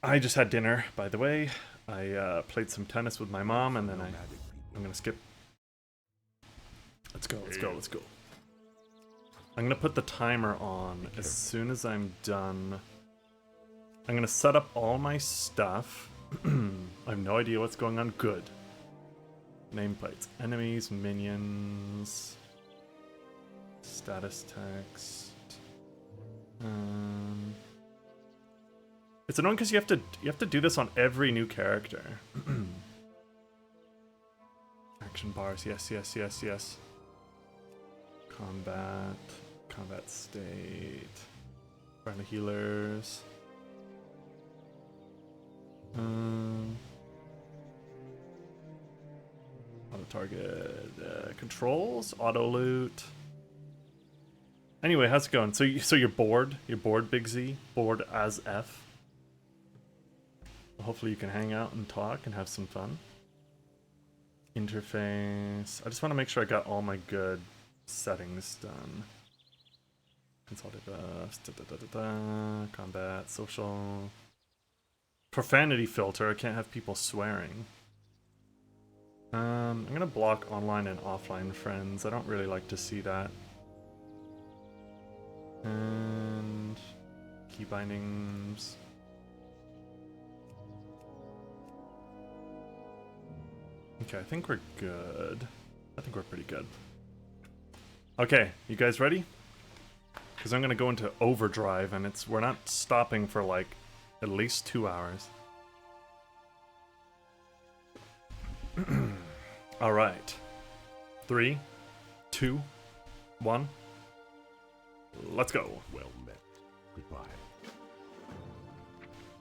I just had dinner, by the way. I played some tennis with my mom, and then I'm gonna skip. Let's go, let's go, let's go. I'm gonna put the timer on as soon as I'm done. I'm gonna set up all my stuff. I have no idea what's going on. Good. Nameplates. Enemies, minions. Status text. It's annoying because you have to do this on every new character. Action bars, yes, yes, yes, yes. Combat state. Find the healers. Auto target controls, auto loot. Anyway, how's it going? So you're bored? You're bored, Big Z? Bored as F? Well, hopefully you can hang out and talk and have some fun. Interface. I just want to make sure I got all my good settings done. Consulted combat, social. Profanity filter. I can't have people swearing. I'm gonna block online and offline friends. I don't really like to see that. And key bindings. Okay, I think we're good. I think we're pretty good. Okay, you guys ready? Because I'm gonna go into overdrive, and we're not stopping for like at least 2 hours. All right. 3, 2, 1. Let's go. Well met. Goodbye.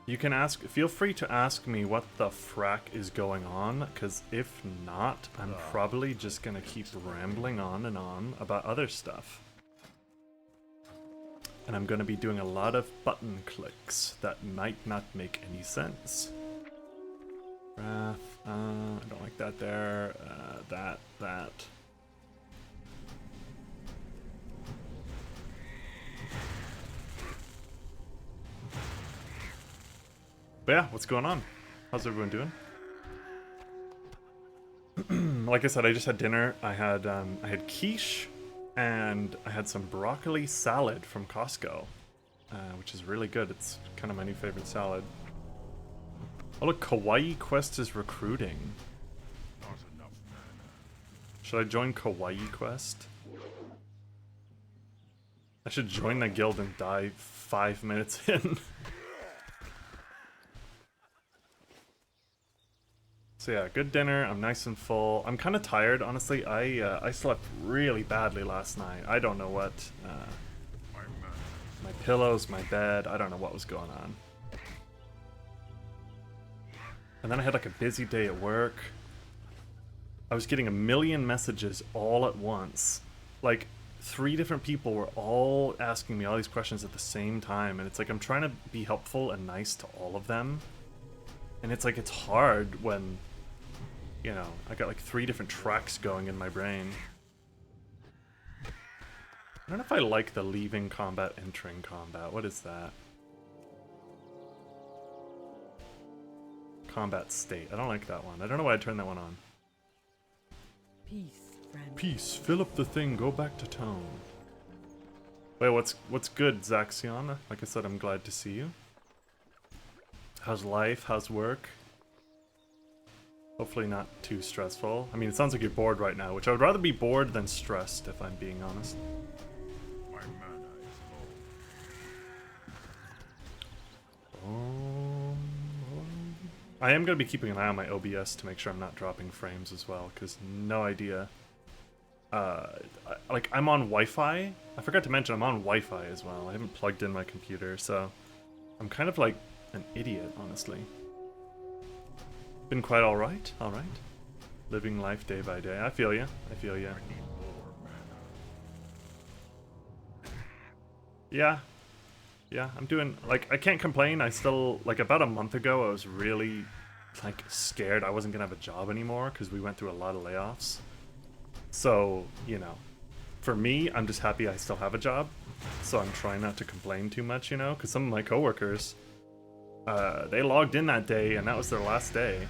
You can feel free to ask me what the frack is going on, because if not, I'm probably just gonna keep rambling on about other stuff. And I'm gonna be doing a lot of button clicks that might not make any sense. Wrath, I don't like that there, that. But yeah, what's going on? How's everyone doing? Like I said, I just had dinner. I had quiche, and I had some broccoli salad from Costco, which is really good. It's kind of my new favorite salad. Oh look, Kawaii Quest is recruiting. Not enough mana. Should I join Kawaii Quest? I should join the guild and die 5 minutes in. So yeah, good dinner. I'm nice and full. I'm kind of tired, honestly. I slept really badly last night. I don't know what. My pillows, my bed. I don't know what was going on. And then I had like a busy day at work. I was getting a million messages all at once. Like 3 different people were all asking me all these questions at the same time, and it's like I'm trying to be helpful and nice to all of them. And it's like it's hard when, you know, I got like 3 different tracks going in my brain. I don't know if I like the leaving combat, entering combat. What is that? Combat state. I don't like that one. I don't know why I turned that one on. Peace, friend. Peace. Fill up the thing. Go back to town. Wait, what's good, Zaxion? Like I said, I'm glad to see you. How's life? How's work? Hopefully not too stressful. I mean, it sounds like you're bored right now, which I would rather be bored than stressed, if I'm being honest. My mana is low. I am going to be keeping an eye on my OBS to make sure I'm not dropping frames as well, because no idea. Like, I'm on Wi-Fi. I forgot to mention I'm on Wi-Fi as well. I haven't plugged in my computer, so I'm kind of like an idiot, honestly. Been quite alright, alright. Living life day by day. I feel ya, I feel ya. I need more mana. Yeah, I'm doing, like, I can't complain. I still, like, about a month ago, I was really, like, scared I wasn't gonna have a job anymore, because we went through a lot of layoffs. So, you know, for me, I'm just happy I still have a job, so I'm trying not to complain too much, you know, because some of my coworkers, They logged in that day, and that was their last day.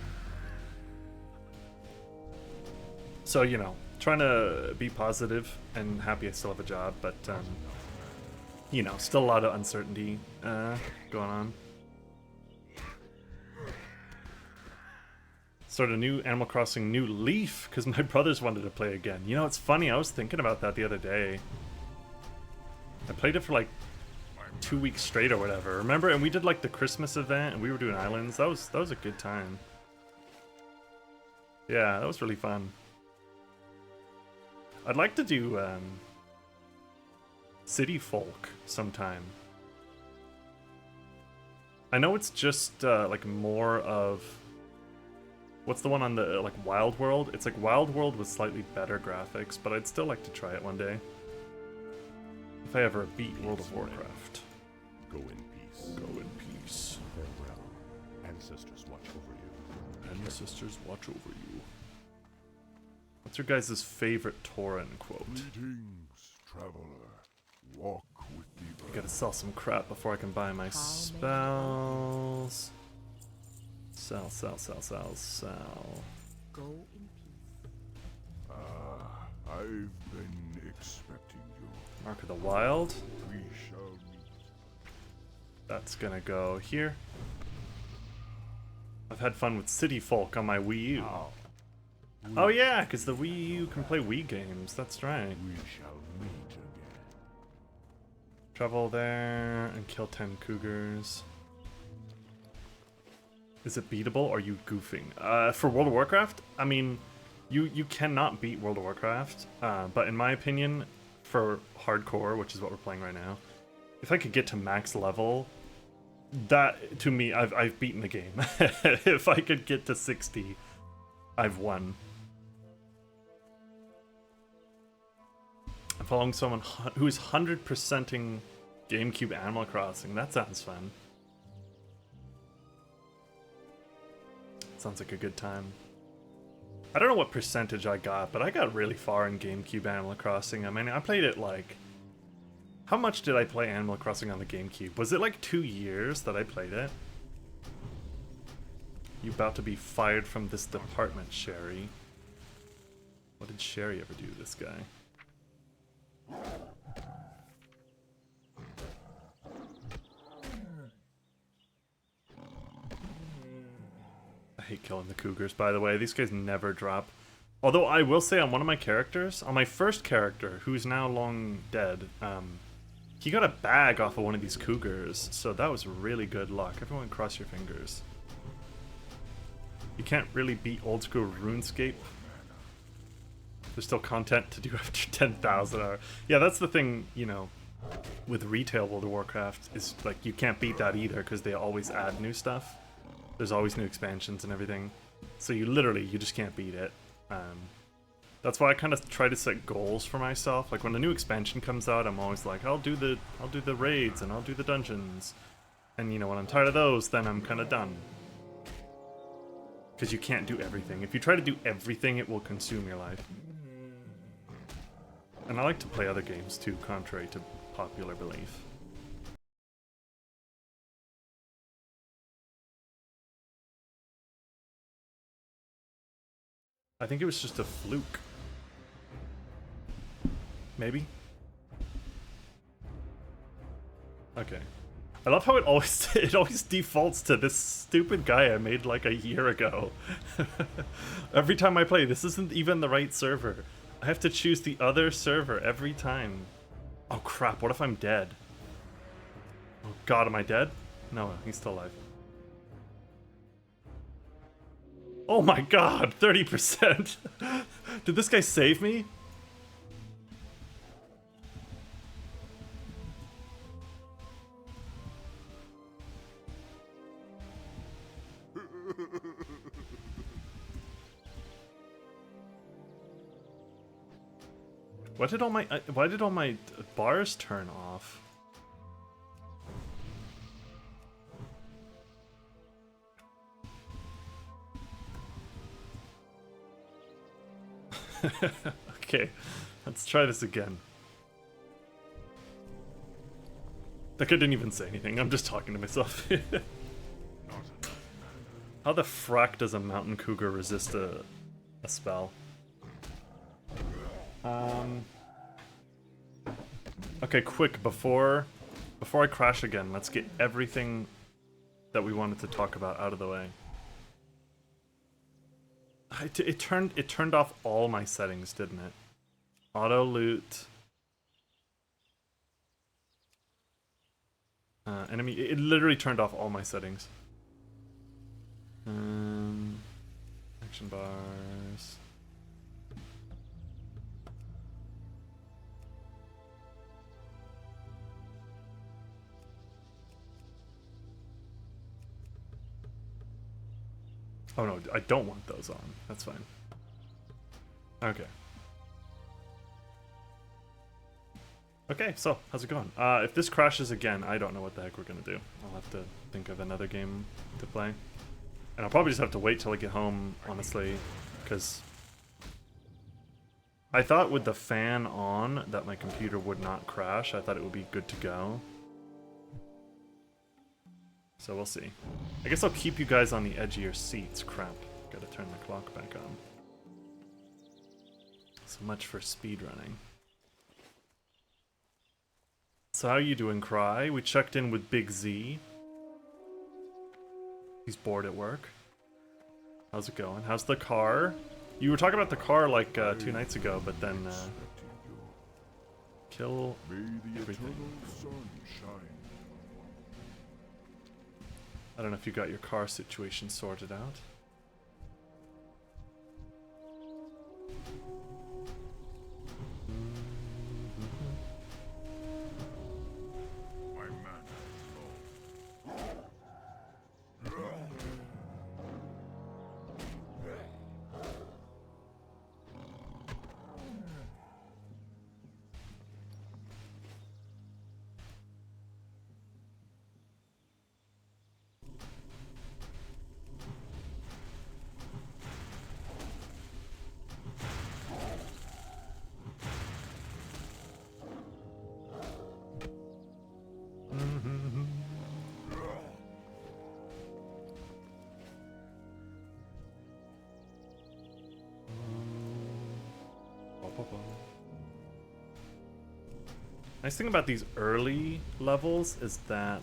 So, you know, trying to be positive and happy I still have a job, but, you know, still a lot of uncertainty going on. Started a new Animal Crossing New Leaf because my brothers wanted to play again. You know, it's funny, I was thinking about that the other day. I played it for like 2 weeks straight or whatever. Remember? And we did like the Christmas event and we were doing islands. That was a good time. Yeah, that was really fun. I'd like to do City Folk sometime. I know it's just like more of, what's the one on the like Wild World? It's like Wild World with slightly better graphics, but I'd still like to try it one day. If I ever beat World of Warcraft. Go in peace. Go in peace. Farewell. Ancestors watch over you. Ancestors watch over you. What's your guys' favorite Tauren quote? Greetings, traveler. Walk with me. I gotta sell some crap before I can buy my spells. Sell. Go in peace. I've been expecting you. Mark of the Wild. We shall meet. That's gonna go here. I've had fun with City Folk on my Wii U. Oh yeah, because the Wii U can play Wii games. That's right. We shall meet again. Travel there and kill 10 cougars. Is it beatable or are you goofing? For World of Warcraft, I mean, you cannot beat World of Warcraft, but in my opinion, for hardcore, which is what we're playing right now, if I could get to max level, that, to me, I've beaten the game. If I could get to 60, I've won. I'm following someone who's 100%ing GameCube Animal Crossing. That sounds fun. Sounds like a good time. I don't know what percentage I got, but I got really far in GameCube Animal Crossing. I mean, I played it like... How much did I play Animal Crossing on the GameCube? Was it like 2 years that I played it? You about to be fired from this department, Sherry. What did Sherry ever do to this guy? I hate killing the cougars, by the way. These guys never drop. Although I will say on one of my characters, on my first character, who's now long dead, he got a bag off of one of these cougars, so that was really good luck. Everyone cross your fingers. You can't really beat old school RuneScape. There's still content to do after 10,000 hours. Yeah, that's the thing, you know, with retail World of Warcraft, is like you can't beat that either because they always add new stuff. There's always new expansions and everything. So you just can't beat it. That's why I kind of try to set goals for myself. Like when a new expansion comes out, I'm always like, I'll do the raids and I'll do the dungeons. And you know, when I'm tired of those, then I'm kind of done. Because you can't do everything. If you try to do everything, it will consume your life. And I like to play other games too, contrary to popular belief. I think it was just a fluke. Maybe? Okay. I love how it always defaults to this stupid guy I made like a year ago. Every time I play, this isn't even the right server. I have to choose the other server every time. Oh crap, what if I'm dead? Oh god, am I dead? No, he's still alive. Oh my god, 30%! Did this guy save me? Why did all my bars turn off? Okay, let's try this again. That guy didn't even say anything, I'm just talking to myself. How the frack does a mountain cougar resist a spell? Okay, quick, before I crash again, let's get everything that we wanted to talk about out of the way. It turned off all my settings, didn't it? Auto loot. Enemy. It literally turned off all my settings. Action bars. Oh no, I don't want those on. That's fine. Okay. Okay, so how's it going? If this crashes again, I don't know what the heck we're gonna do. I'll have to think of another game to play. And I'll probably just have to wait till I get home, honestly, because I thought with the fan on that my computer would not crash. I thought it would be good to go. So we'll see. I guess I'll keep you guys on the edge of your seats. Crap. Gotta turn the clock back on. So much for speedrunning. So how you doing, Cry? We checked in with Big Z. He's bored at work. How's it going? How's the car? You were talking about the car like 2 nights ago, but then kill everything. I don't know if you got your car situation sorted out. Nice thing about these early levels is that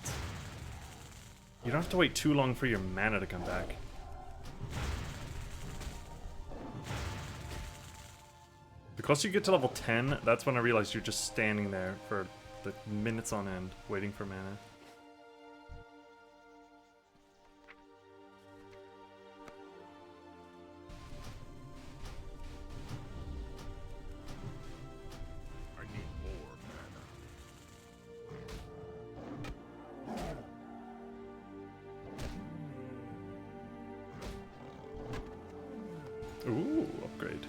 you don't have to wait too long for your mana to come back. The closer you get to level 10, that's when I realized you're just standing there for the minutes on end, waiting for mana. Ooh, upgrade.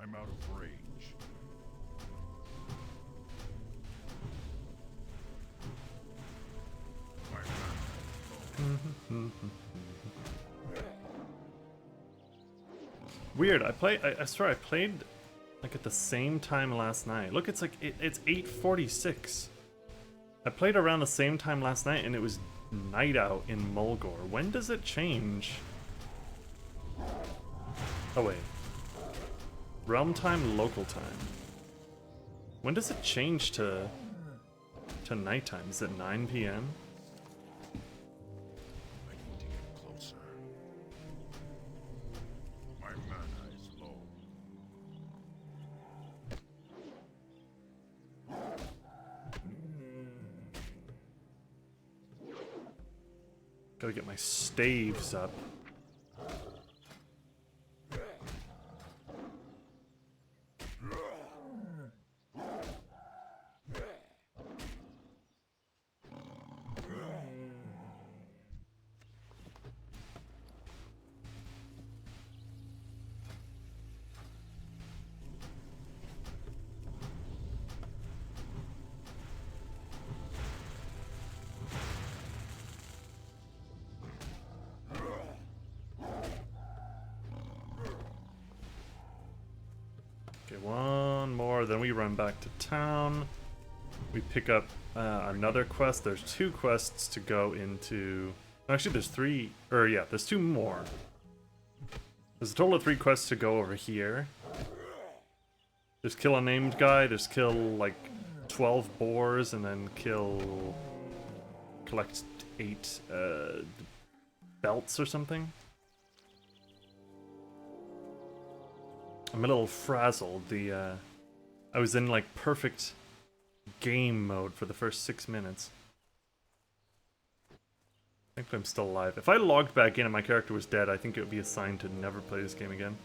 I'm out of range. Weird. I swear I played like at the same time last night. Look, it's like it's 8:46. I played around the same time last night, and it was night out in Mulgore. When does it change? Oh wait. Realm time, local time. When does it change to nighttime? Is it 9 p.m.? I need to get closer. My mana is low. Gotta get my staves up. Okay, one more, then we run back to town. We pick up another quest. There's 2 quests to go into. Actually, there's 3. Or yeah, there's 2 more. There's a total of 3 quests to go over here. There's kill a named guy. There's kill like 12 boars, and then collect 8 belts or something. I'm a little frazzled. I was in like perfect game mode for the first 6 minutes. I think I'm still alive. If I logged back in and my character was dead, I think it would be a sign to never play this game again.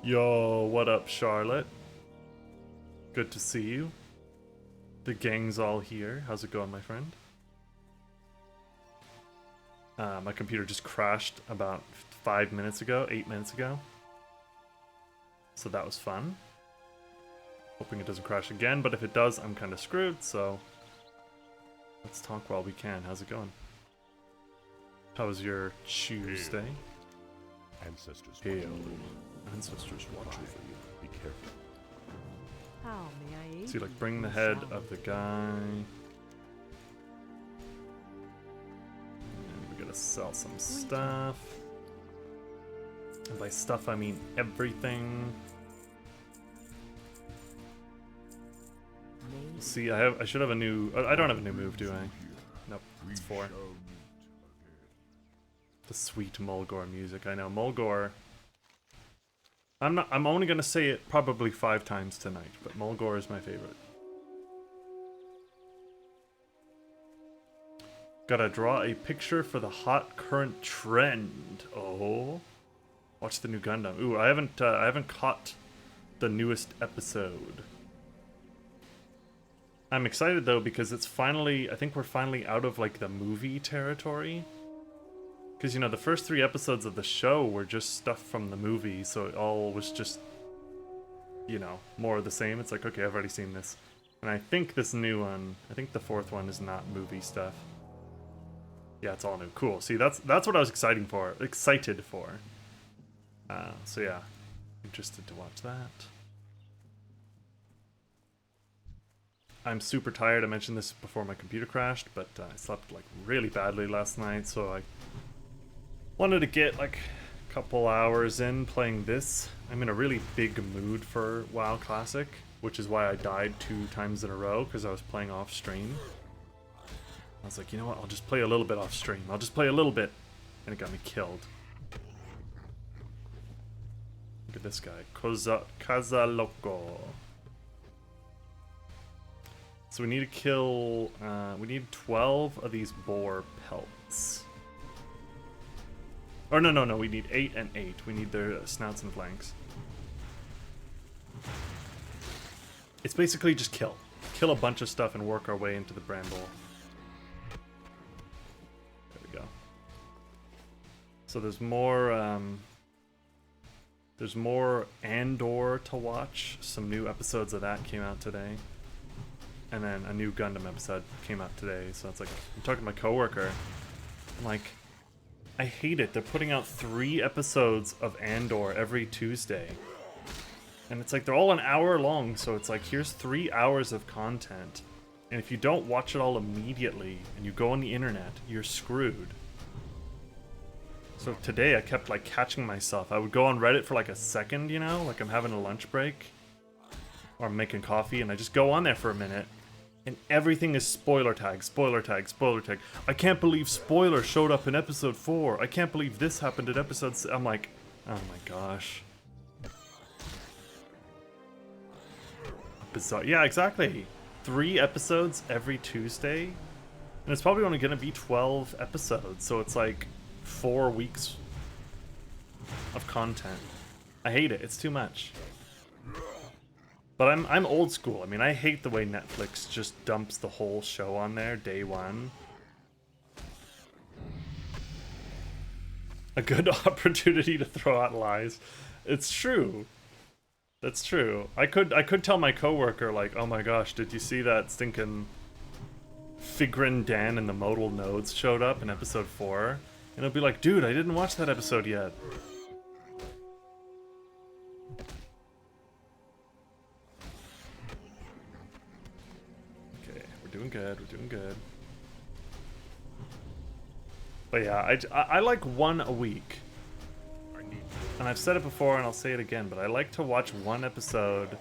Yo, what up, Charlotte? Good to see you. The gang's all here. How's it going, my friend? My computer just crashed about 8 minutes ago. So that was fun. Hoping it doesn't crash again, but if it does, I'm kind of screwed, so let's talk while we can. How's it going? How was your Tuesday? Ancestors watch Hail. over you. Ancestors watch over you. Be careful. How may I aid See, like, you, bring the Miss head Allen? of the guy. And we gotta sell some stuff. And by stuff, I mean everything. May See, I should have a new. I don't have a new move, do I? Nope, it's 4. The sweet Mulgore music. I know Mulgore. I'm only gonna say it probably 5 times tonight, but Mulgore is my favorite. Gotta draw a picture for the hot current trend. Oh, watch the new Gundam. Ooh, I haven't caught the newest episode. I'm excited though because it's finally. I think we're finally out of like the movie territory. Because, you know, the first 3 episodes of the show were just stuff from the movie, so it all was just, you know, more of the same. It's like, okay, I've already seen this. And I think this new one, I think the 4th one is not movie stuff. Yeah, it's all new. Cool. See, that's what I was excited for. So yeah, interested to watch that. I'm super tired. I mentioned this before my computer crashed, but I slept like really badly last night, so I wanted to get like a couple hours in playing this. I'm in a really big mood for WoW Classic, which is why I died 2 times in a row, because I was playing off stream. I was like, you know what, I'll just play a little bit off stream. I'll just play a little bit. And it got me killed. Look at this guy. Kazaloco. So we need to kill, we need 12 of these boar pelts. Or no, we need 8 and 8. We need their snouts and flanks. It's basically just kill. Kill a bunch of stuff and work our way into the bramble. There we go. So there's more Andor to watch. Some new episodes of that came out today. And then a new Gundam episode came out today. So it's like, I'm talking to my coworker. I'm like, I hate it. They're putting out 3 episodes of Andor every Tuesday. And it's like, they're all an hour long, so it's like, here's 3 hours of content. And if you don't watch it all immediately, and you go on the internet, you're screwed. So today I kept like catching myself. I would go on Reddit for like a second, you know, like I'm having a lunch break. Or I'm making coffee, and I just go on there for a minute. And everything is spoiler tag, spoiler tag, spoiler tag. I can't believe spoiler showed up in episode 4. I can't believe this happened in episode 6. I'm like, oh my gosh. Bizarre. Yeah, exactly. 3 episodes every Tuesday. And it's probably only going to be 12 episodes. So it's like 4 weeks of content. I hate it. It's too much. But I'm old school. I mean, I hate the way Netflix just dumps the whole show on there day 1. A good opportunity to throw out lies. It's true. That's true. I could tell my coworker like, "Oh my gosh, did you see that stinking Figrin, Dan, and the modal nodes showed up in episode 4, and it'll be like, dude, I didn't watch that episode yet. Okay, we're doing good, we're doing good. But yeah, I like one a week. And I've said it before and I'll say it again, but I like to watch one episode,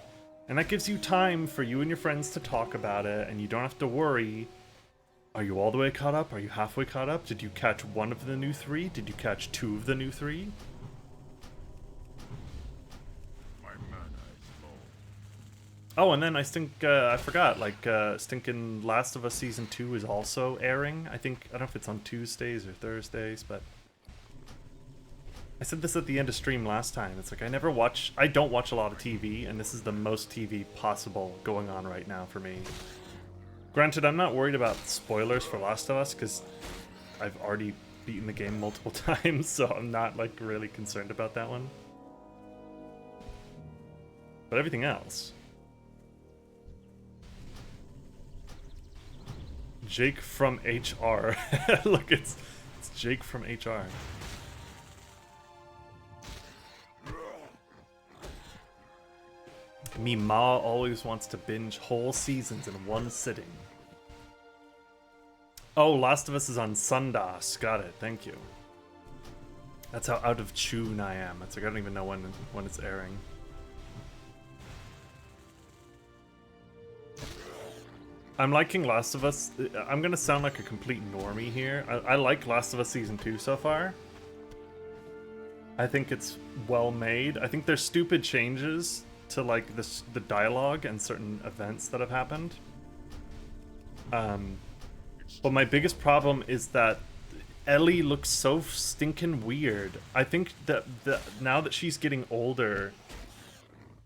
and that gives you time for you and your friends to talk about it, and you don't have to worry. Are you all the way caught up? Are you halfway caught up? Did you catch one of the new 3? Did you catch 2 of the new 3? My mana is low. Oh, and then I forgot, like, stinking Last of Us Season 2 is also airing. I don't know if it's on Tuesdays or Thursdays, but I said this at the end of stream last time. It's like I don't watch a lot of TV, and this is the most TV possible going on right now for me. Granted, I'm not worried about spoilers for Last of Us, because I've already beaten the game multiple times, so I'm not, like, really concerned about that one. But everything else... Jake from HR. Look, it's Jake from HR. Me ma always wants to binge whole seasons in one sitting. Oh, Last of Us is on Sundas. Got it. Thank you. That's how out of tune I am. It's like I don't even know when it's airing. I'm liking Last of Us. I'm gonna sound like a complete normie here. I like Last of Us Season 2 so far. I think it's well made. I think there's stupid changes to like the dialogue and certain events that have happened. But my biggest problem is that Ellie looks so stinking weird. I think that now that she's getting older,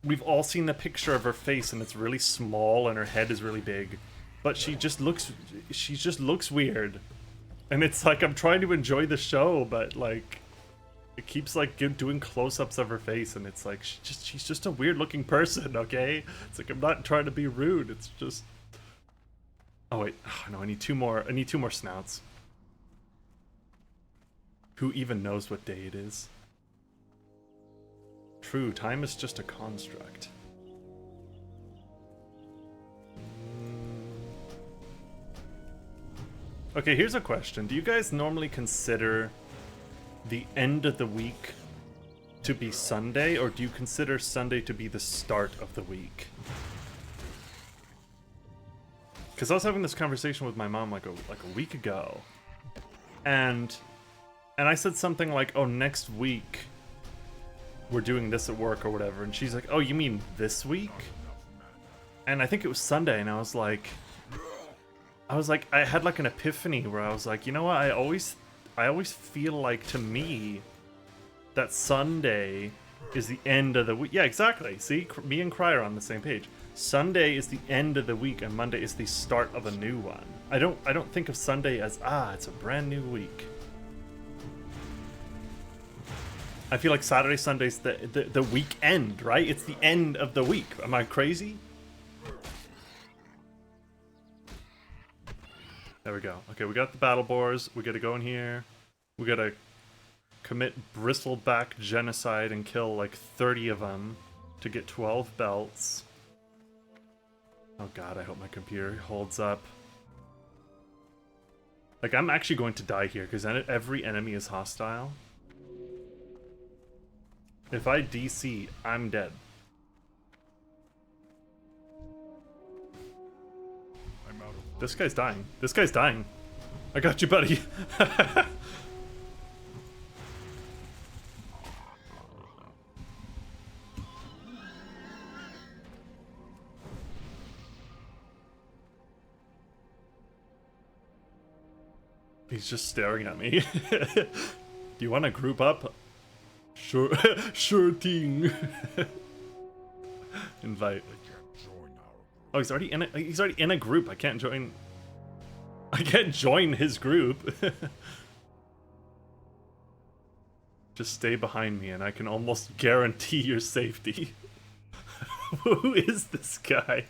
we've all seen the picture of her face and it's really small and her head is really big. But she just looks weird. And it's like I'm trying to enjoy the show, but like it keeps like doing close-ups of her face, and it's like she's just a weird-looking person, okay? It's like I'm not trying to be rude. It's just. Oh wait, oh, no, I need two more. I need 2 more snouts. Who even knows what day it is? True, time is just a construct. Okay, here's a question. Do you guys normally consider the end of the week to be Sunday, or do you consider Sunday to be the start of the week? Because I was having this conversation with my mom like a week ago, and I said something like, "Oh, next week we're doing this at work or whatever," and she's like, "Oh, you mean this week?" And I think it was Sunday, and I was like, I had like an epiphany where I was like, you know what? I always feel like, to me, that Sunday is the end of the week. Yeah, exactly. See, me and Cry are on the same page. Sunday is the end of the week, and Monday is the start of a new one. I don't think of Sunday as it's a brand new week. I feel like Saturday, Sunday's the weekend, right? It's the end of the week. Am I crazy? There we go. Okay, we got the battle boars. We gotta go in here. We gotta commit bristleback genocide and kill like 30 of them to get 12 belts. Oh god, I hope my computer holds up. Like, I'm actually going to die here because every enemy is hostile. If I DC, I'm dead. This guy's dying. This guy's dying. I got you, buddy. He's just staring at me. Do you want to group up? Sure, sure thing. Invite. Oh, he's already in a group. I can't join his group. Just stay behind me and I can almost guarantee your safety. Who is this guy?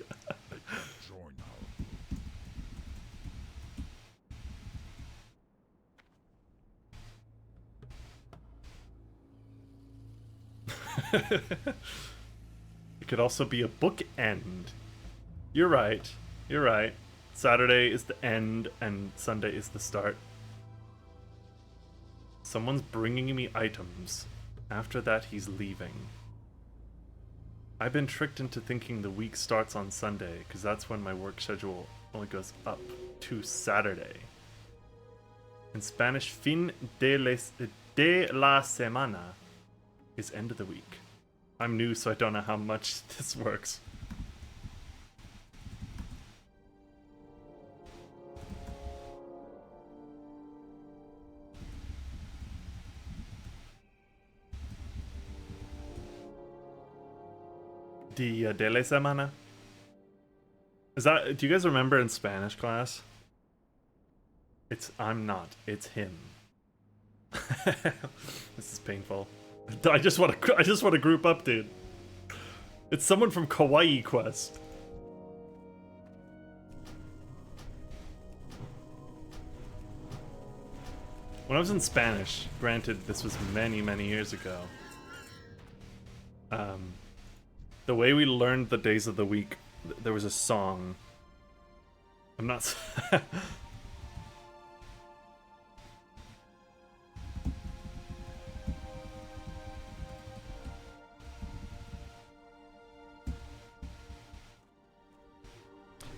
It could also be a bookend. You're right. You're right. Saturday is the end and Sunday is the start. Someone's bringing me items. After that, he's leaving. I've been tricked into thinking the week starts on Sunday, because that's when my work schedule only goes up to Saturday. In Spanish, fin de la semana is end of the week. I'm new, so I don't know how much this works. Dia de la semana. Is that? Do you guys remember in Spanish class? I'm not. It's him. This is painful. I just want to group up, dude. It's someone from Kawaii Quest. When I was in Spanish, granted this was many, many years ago, the way we learned the days of the week, there was a song. I'm not...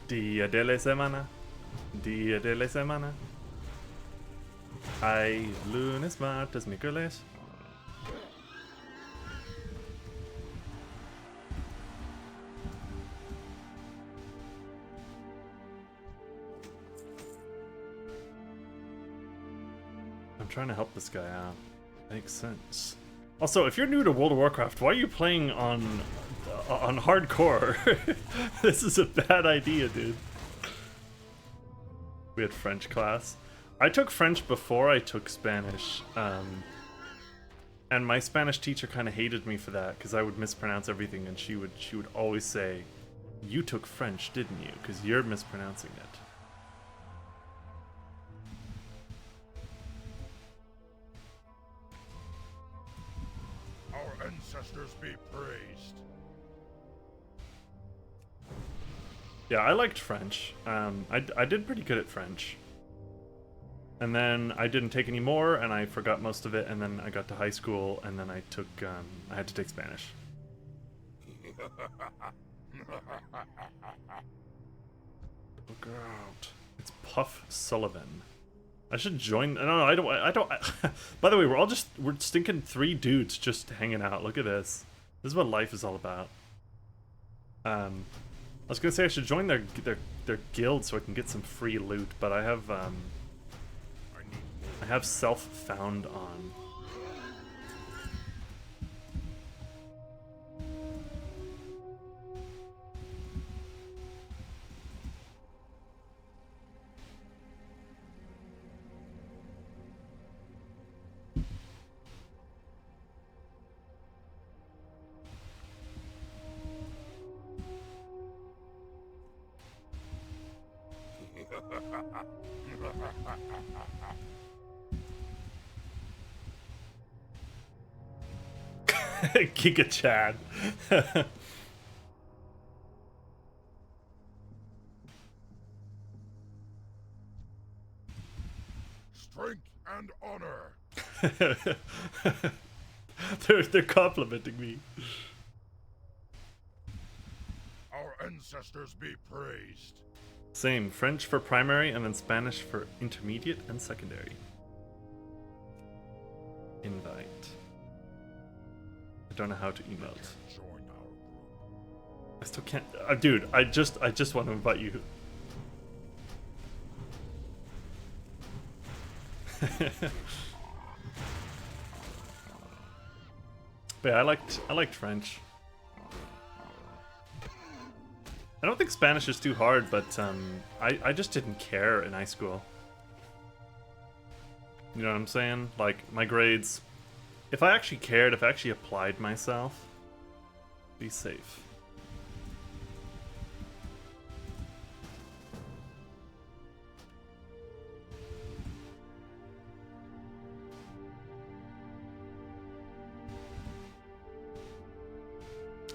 Dia de la semana. Dia de la semana. Hay lunes, martes, miércoles. I'm trying to help this guy out. Makes sense. Also, if you're new to World of Warcraft, why are you playing on hardcore? This is a bad idea, dude. We had French class. I took French before I took Spanish, and my Spanish teacher kind of hated me for that because I would mispronounce everything, and she would always say, "You took French, didn't you? Because you're mispronouncing it." Our ancestors be praised. Yeah, I liked French. I did pretty good at French. And then I didn't take any more, and I forgot most of it, and then I got to high school, and then I took, I had to take Spanish. Look out. It's Puff Sullivan. I should join, no, I don't, by the way, we're stinking 3 dudes just hanging out. Look at this. This is what life is all about. I was gonna say I should join their guild so I can get some free loot, but I have self-found on. Giga Chad. Strength and honor. They're complimenting me. Our ancestors be praised. Same, French for primary and then Spanish for intermediate and secondary. Invite. I don't know how to emote. Join our group. I still can't. Dude, I just want to invite you. But yeah, I liked French. I don't think Spanish is too hard, but I just didn't care in high school. You know what I'm saying? Like, my grades, if I actually cared, if I actually applied myself, be safe.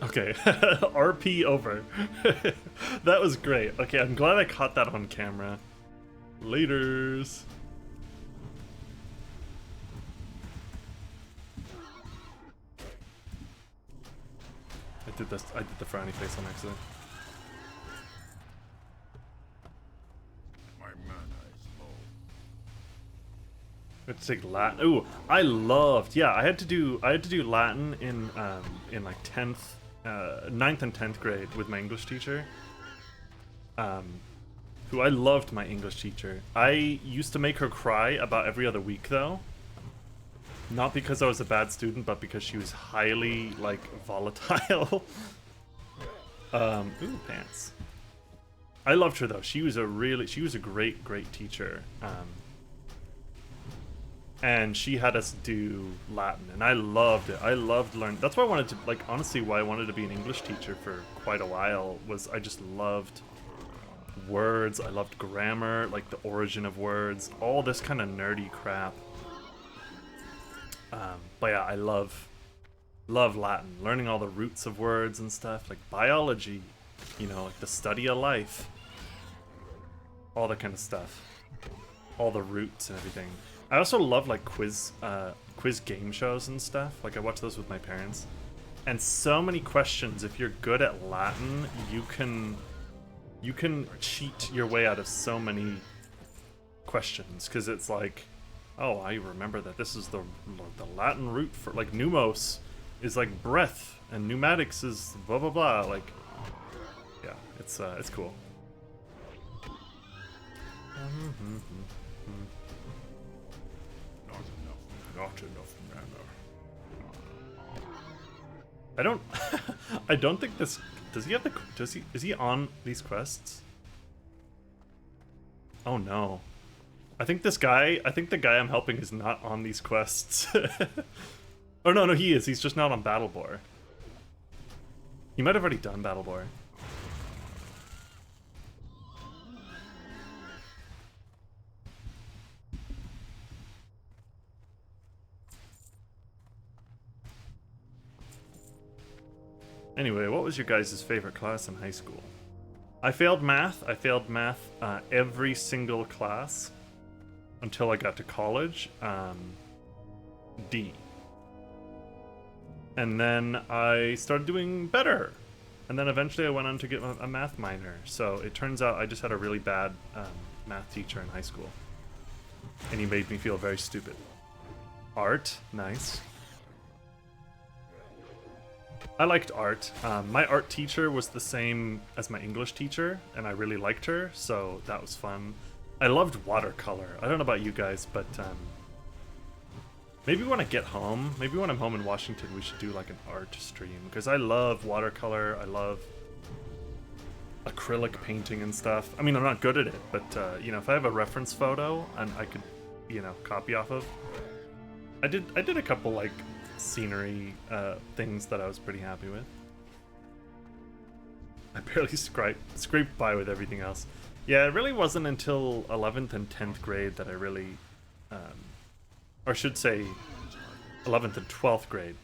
Okay, RP over. That was great. Okay, I'm glad I caught that on camera. Laters. I did the frowny face on accident. My mana is low. I had to take Latin. Ooh, I loved. Yeah, I had to do Latin in like 10th, 9th and 10th grade with my English teacher. Who I loved my English teacher. I used to make her cry about every other week though. Not because I was a bad student, but because she was highly like volatile. Ooh, pants. I loved her though. She was a great teacher. And she had us do Latin, and I loved it. I loved learning. That's why I wanted to, like, honestly, why I wanted to be an English teacher for quite a while was I just loved words. I loved grammar, like the origin of words, all this kind of nerdy crap. But yeah, I love Latin, learning all the roots of words and stuff, like biology, you know, like the study of life, all that kind of stuff, all the roots and everything. I also love like quiz game shows and stuff. Like I watch those with my parents, and so many questions. If you're good at Latin, you can cheat your way out of so many questions, because it's like, oh, I remember that this is the Latin root for, like, pneumos is like breath and pneumatics is blah blah blah. Like, yeah, it's cool. Not enough mana. I don't think this, does he have the, is he on these quests? Oh no. I think the guy I'm helping is not on these quests. Oh no, he is. He's just not on Battlebore. He might have already done Battlebore. Anyway, what was your guys' favorite class in high school? I failed math. Every single class until I got to college. D. And then I started doing better. And then eventually I went on to get a math minor. So it turns out I just had a really bad math teacher in high school. And he made me feel very stupid. Art, nice. I liked art. My art teacher was the same as my English teacher, and I really liked her, so that was fun. I loved watercolor. I don't know about you guys, but maybe when I get home, maybe when I'm home in Washington, we should do like an art stream, because I love watercolor. I love acrylic painting and stuff. I mean, I'm not good at it, but you know, if I have a reference photo and I could, you know, copy off of, I did a couple like scenery things that I was pretty happy with. I barely scraped by with everything else. Yeah, it really wasn't until 11th and 10th grade that I really, or I should say 11th and 12th grade,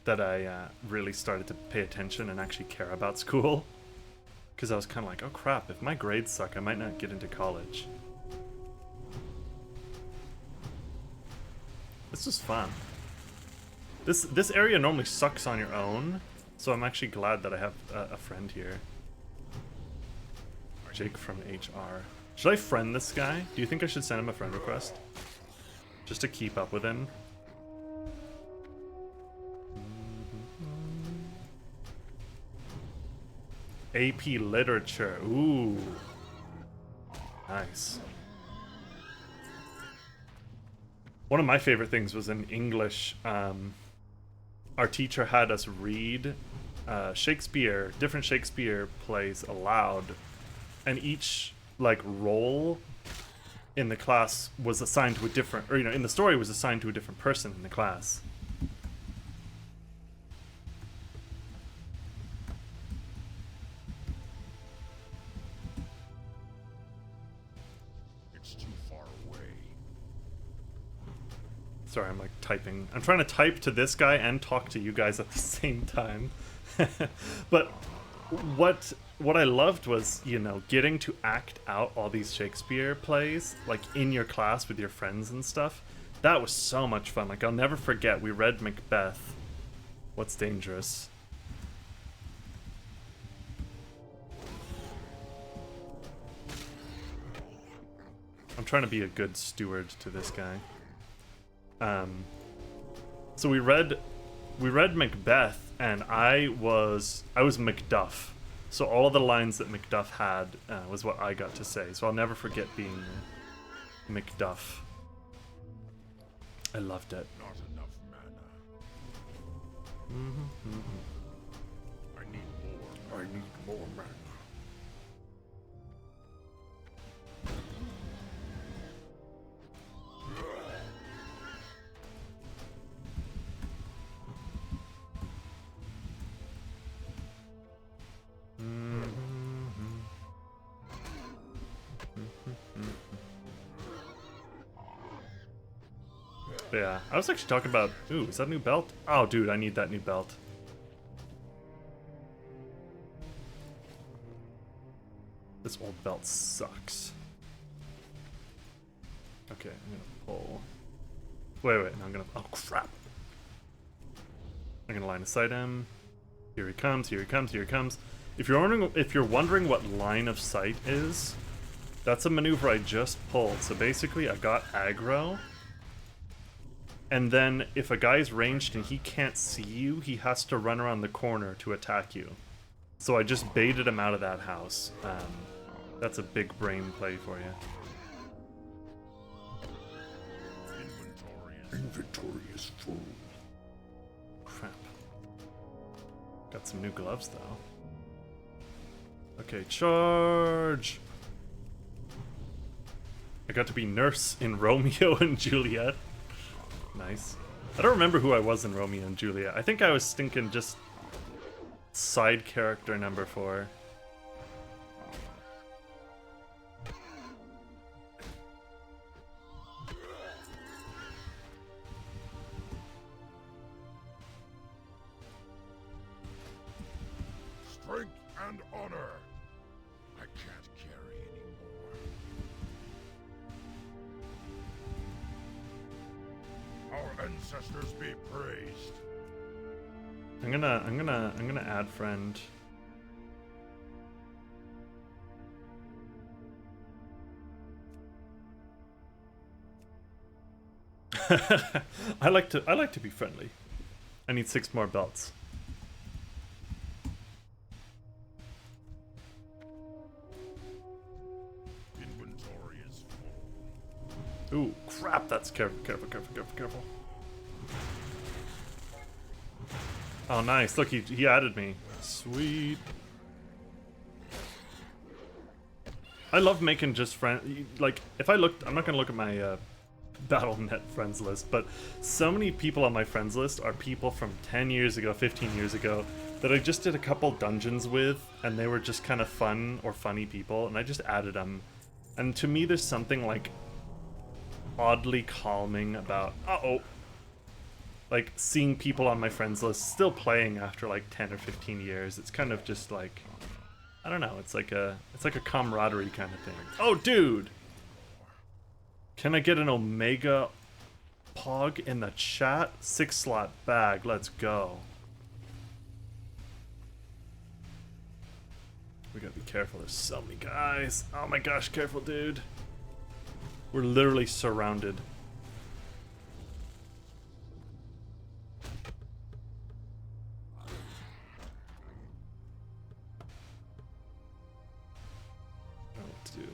that I really started to pay attention and actually care about school. Because I was kind of like, oh crap, if my grades suck, I might not get into college. This was fun. This area normally sucks on your own, so I'm actually glad that I have a friend here. Jake from HR. Should I friend this guy? Do you think I should send him a friend request? Just to keep up with him? AP Literature. Ooh. Nice. One of my favorite things was in English. Our teacher had us read Shakespeare, different Shakespeare plays aloud, and each like role in the class was assigned to a different, or you know, in the story was assigned to a different person in the class. It's too far away. Sorry, I'm like typing. I'm trying to type to this guy and talk to you guys at the same time. But what I loved was, you know, getting to act out all these Shakespeare plays, like in your class with your friends and stuff. That was so much fun. Like, I'll never forget, we read Macbeth. What's dangerous? I'm trying to be a good steward to this guy. So we read Macbeth, and I was Macduff. So all of the lines that Macduff had was what I got to say. So I'll never forget being Macduff. I loved it. Not enough mana. I need more. I need more mana. Yeah, I was actually talking about, ooh, is that a new belt? Oh, dude, I need that new belt. This old belt sucks. Okay, I'm gonna pull. Wait, no, I'm gonna, oh crap. I'm gonna line of sight him. Here he comes, here he comes, here he comes. If you're wondering what line of sight is, that's a maneuver I just pulled. So basically I got aggro. And then if a guy's ranged and he can't see you, he has to run around the corner to attack you. So I just baited him out of that house. That's a big brain play for you. Inventory is full. Crap. Got some new gloves though. Okay, charge! I got to be Nurse in Romeo and Juliet. Nice. I don't remember who I was in Romeo and Juliet. I think I was thinking just side character number 4. Strength and honor. I can't carry anymore. Our ancestors be praised. I'm gonna add friend. I like to be friendly. I need 6 more belts. Inventory is full. Ooh, crap, that's careful. Oh, nice. Look, he added me. Sweet. I love making just friend. Like, if I looked, I'm not gonna look at my Battle.net friends list, but so many people on my friends list are people from 10 years ago, 15 years ago, that I just did a couple dungeons with, and they were just kind of fun or funny people, and I just added them. And to me, there's something like oddly calming about, like seeing people on my friends list still playing after like 10 or 15 years. It's kind of just like, I don't know, it's like a camaraderie kind of thing. Oh, dude! Can I get an Omega Pog in the chat? 6-slot bag, let's go. We gotta be careful, there's so many guys. Oh my gosh, careful, dude. We're literally surrounded. I don't know what to do.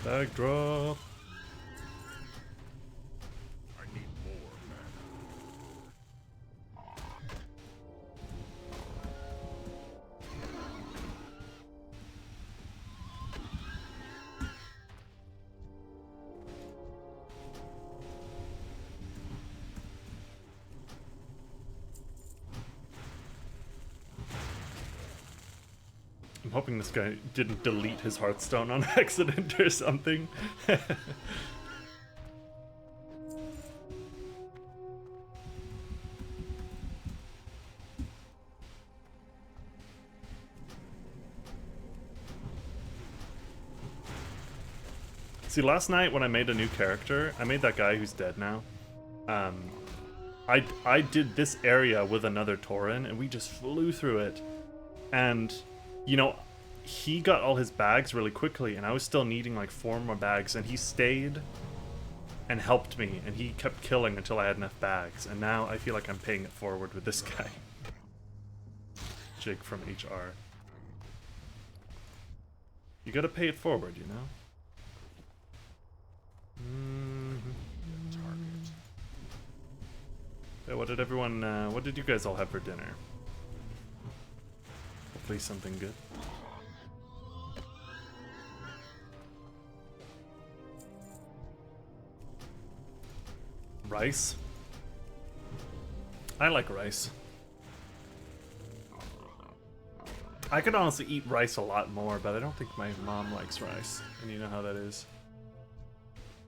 Bag drop. I need more mana. I'm hoping this guy didn't delete his Hearthstone on accident or something. See, last night when I made a new character, I made that guy who's dead now. I did this area with another Tauren, and we just flew through it. And, you know, he got all his bags really quickly, and I was still needing like 4 more bags, and he stayed and helped me, and he kept killing until I had enough bags. And now I feel like I'm paying it forward with this guy. Jake from HR. You gotta pay it forward, you know? Yeah, what did everyone, what did you guys all have for dinner? Hopefully something good. Rice? I like rice. I could honestly eat rice a lot more, but I don't think my mom likes rice. And you know how that is.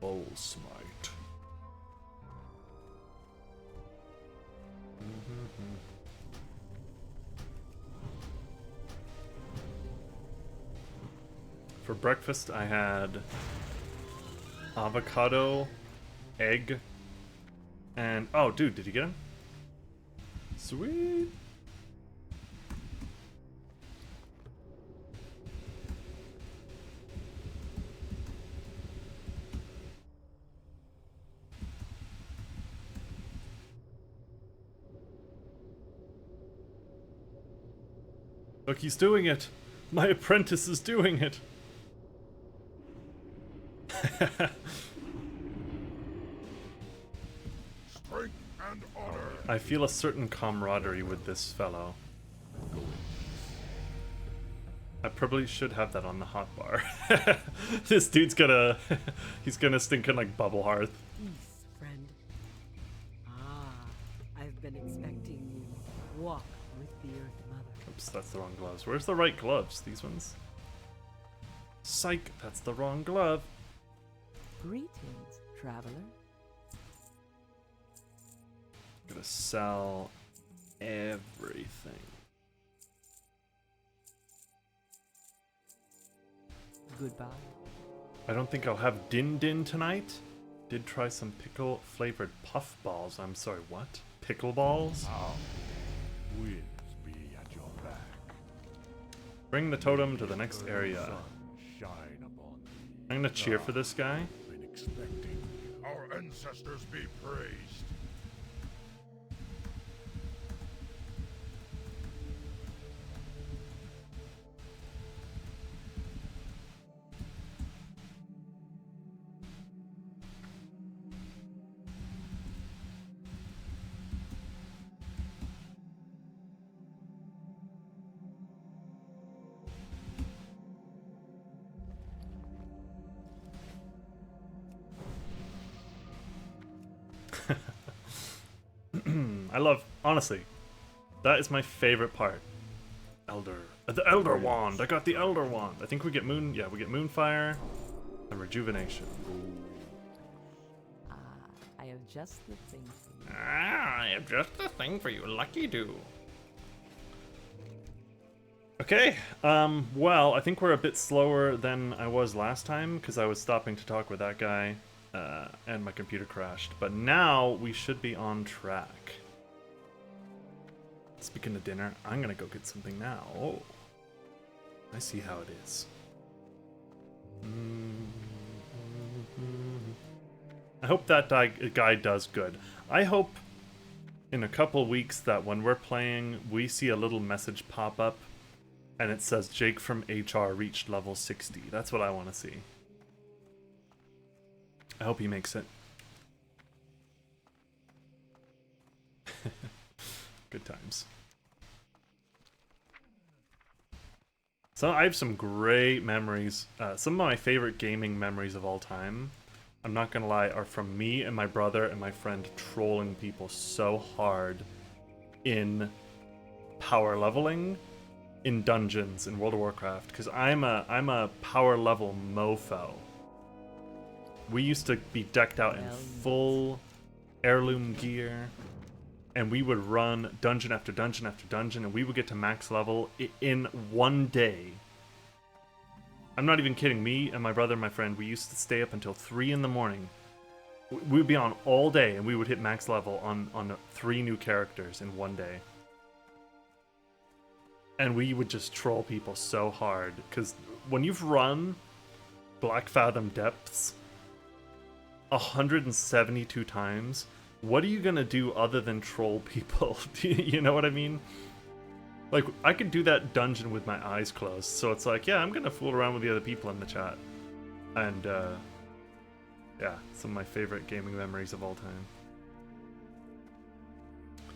Bowl smite. For breakfast, I had avocado, egg, and oh, dude, did you get him? Sweet. Look, he's doing it. My apprentice is doing it. Strength and honor. I feel a certain camaraderie with this fellow. I probably should have that on the hotbar. This dude's gonna... he's gonna stink in like bubble hearth. Peace, friend. Ah, I've been expecting you. Walk with the Earth Mother. Oops, that's the wrong gloves. Where's the right gloves? These ones? Psych, that's the wrong glove. Greetings, traveler. Gonna sell everything. Goodbye. I don't think I'll have Din Din tonight. Did try some pickle flavored puff balls. I'm sorry, what? Pickle balls? Winds be at your back. Bring the totem to the next area. Sun shine upon thee. I'm gonna cheer for this guy. Been expecting. Our ancestors be praised. I love, honestly, that is my favorite part. The Elder Wand. I got the Elder Wand. I think we get Moon, yeah, we get Moonfire and Rejuvenation. Ah, I have just the thing for you. Ah, I have just the thing for you, lucky do. Okay, well, I think we're a bit slower than I was last time because I was stopping to talk with that guy and my computer crashed. But now we should be on track. Speaking of dinner, I'm gonna go get something now. Oh, I see how it is. I hope that guy does good. I hope in a couple weeks that when we're playing, we see a little message pop up and it says Jake from HR reached level 60. That's what I want to see. I hope he makes it. Good times. So I have some great memories. Some of my favorite gaming memories of all time, I'm not gonna lie, are from me and my brother and my friend trolling people so hard in power leveling in dungeons in World of Warcraft, because I'm a power level mofo. We used to be decked out in full heirloom gear, and we would run dungeon after dungeon after dungeon, and we would get to max level in one day. I'm not even kidding. Me and my brother and my friend, we used to stay up until 3 in the morning. We would be on all day, and we would hit max level on 3 new characters in one day. And we would just troll people so hard, because when you've run Black Fathom Depths 172 times, what are you gonna do other than troll people? You know what I mean? Like, I could do that dungeon with my eyes closed, so it's like, yeah, I'm gonna fool around with the other people in the chat. And, yeah, some of my favorite gaming memories of all time.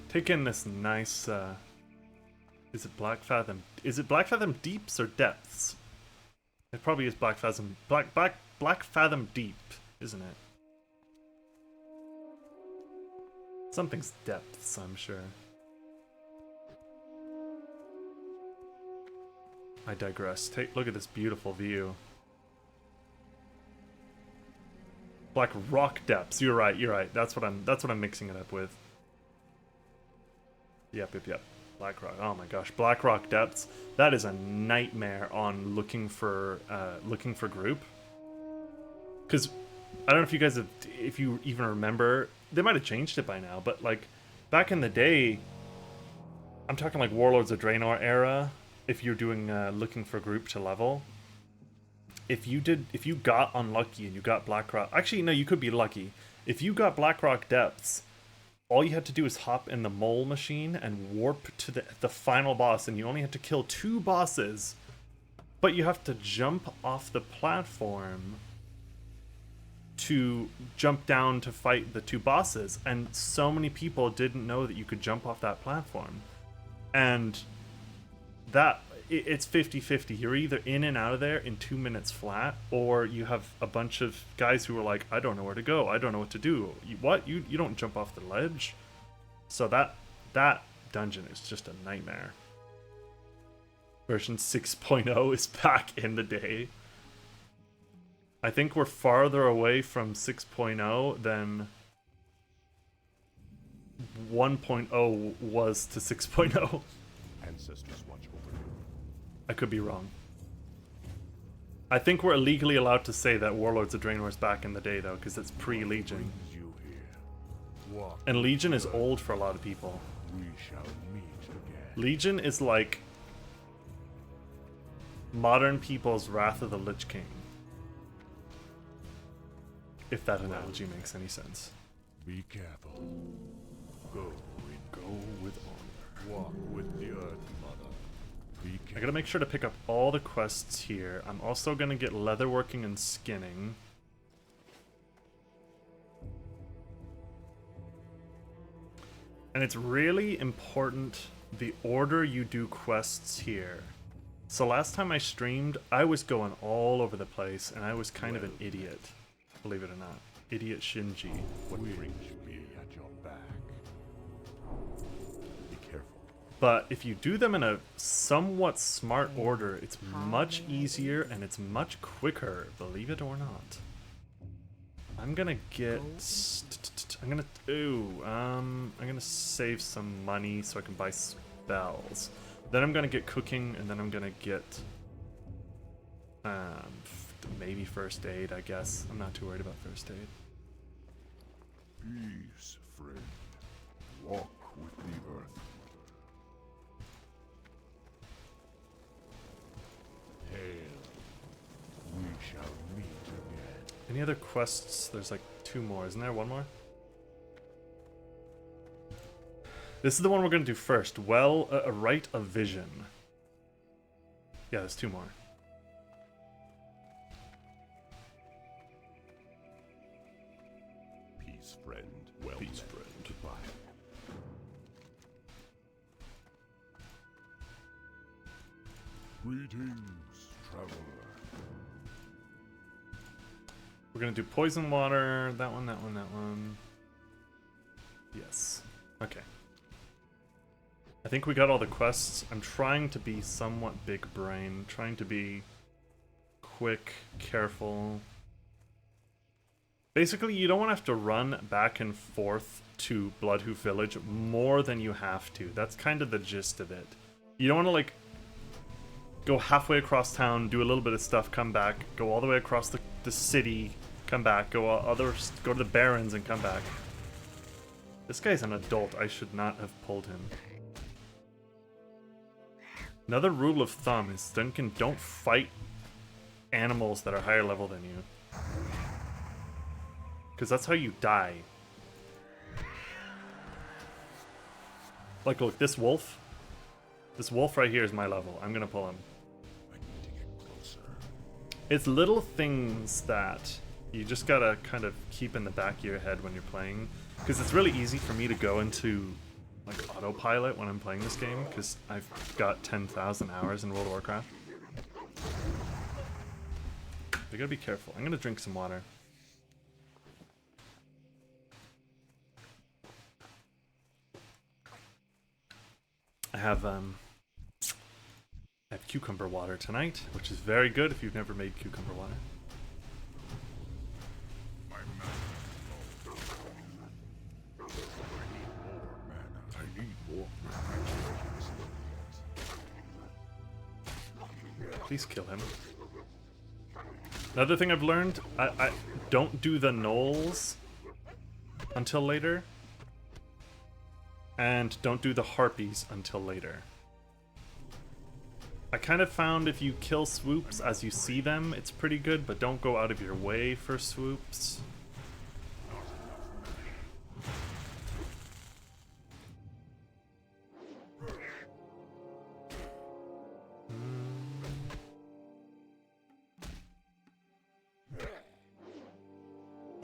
Take in this nice, is it Black Fathom? Is it Black Fathom Deeps or Depths? It probably is Black Fathom, Black Fathom Deep, isn't it? Something's Depths, I'm sure. I digress. Look at this beautiful view. Black Rock Depths. You're right. You're right. That's what I'm mixing it up with. Yep. Black Rock. Oh my gosh, Black Rock Depths. That is a nightmare on looking for group. Because I don't know if you guys if you even remember, they might have changed it by now, but like back in the day, I'm talking like Warlords of Draenor era. If you're doing looking for group to level, if you got unlucky and you got Black Rock, actually no, you could be lucky. If you got Black Rock Depths, all you had to do is hop in the mole machine and warp to the final boss, and you only have to kill 2 bosses, but you have to jump off the platform to jump down to fight the 2 bosses, and so many people didn't know that you could jump off that platform. And it's 50-50. You're either in and out of there in 2 minutes flat, or you have a bunch of guys who are like, I don't know where to go, I don't know what to do. You don't jump off the ledge. So that dungeon is just a nightmare. Version 6.0 is back in the day. I think we're farther away from 6.0 than 1.0 was to 6.0. Ancestors watch over you. I could be wrong. I think we're legally allowed to say that Warlords of Draenor is back in the day, though, because it's pre-Legion. Brings you here. Walk And Legion is old for a lot of people. We shall meet again. Legion is like modern people's Wrath of the Lich King. If that analogy makes any sense. Be careful. Go with honor. Walk with the Earth Mother. Be careful. I gotta make sure to pick up all the quests here. I'm also gonna get leatherworking and skinning. And it's really important the order you do quests here. So last time I streamed, I was going all over the place, and I was kind of an idiot. Believe it or not. Idiot Shinji. What brings you here at your back? Be careful. But if you do them in a somewhat smart order, it's much easier and it's much quicker, believe it or not. I'm gonna get... I'm gonna save some money so I can buy spells. Then I'm gonna get cooking, and then I'm gonna get... maybe first aid, I guess. I'm not too worried about first aid. Peace, friend. Walk with the Earth. Hail. We shall meet again. Any other quests? There's like 2 more. Isn't there one more? This is the one we're going to do first. Well, a Rite of Vision. Yeah, there's 2 more. Peace, friend. Well Peace, met. friend. Goodbye. Greetings, traveler. We're going to do Poison Water. That one, that one, that one. Yes. Okay. I think we got all the quests. I'm trying to be somewhat big brain, trying to be quick, careful. Basically, you don't want to have to run back and forth to Bloodhoof Village more than you have to. That's kind of the gist of it. You don't want to, like, go halfway across town, do a little bit of stuff, come back, go all the way across the city, come back, go to the Barrens and come back. This guy's an adult. I should not have pulled him. Another rule of thumb is Duncan, don't fight animals that are higher level than you. Because that's how you die. Like, look, this wolf right here is my level. I'm gonna pull him. I need to get closer. It's little things that you just gotta kind of keep in the back of your head when you're playing. Because it's really easy for me to go into, like, autopilot when I'm playing this game, because I've got 10,000 hours in World of Warcraft. You gotta be careful. I'm gonna drink some water. I have cucumber water tonight, which is very good if you've never made cucumber water. My mana is low. I need more mana. Please kill him. Another thing I've learned, I don't do the gnolls until later. And don't do the harpies until later. I kind of found if you kill swoops as you see them, it's pretty good, but don't go out of your way for swoops.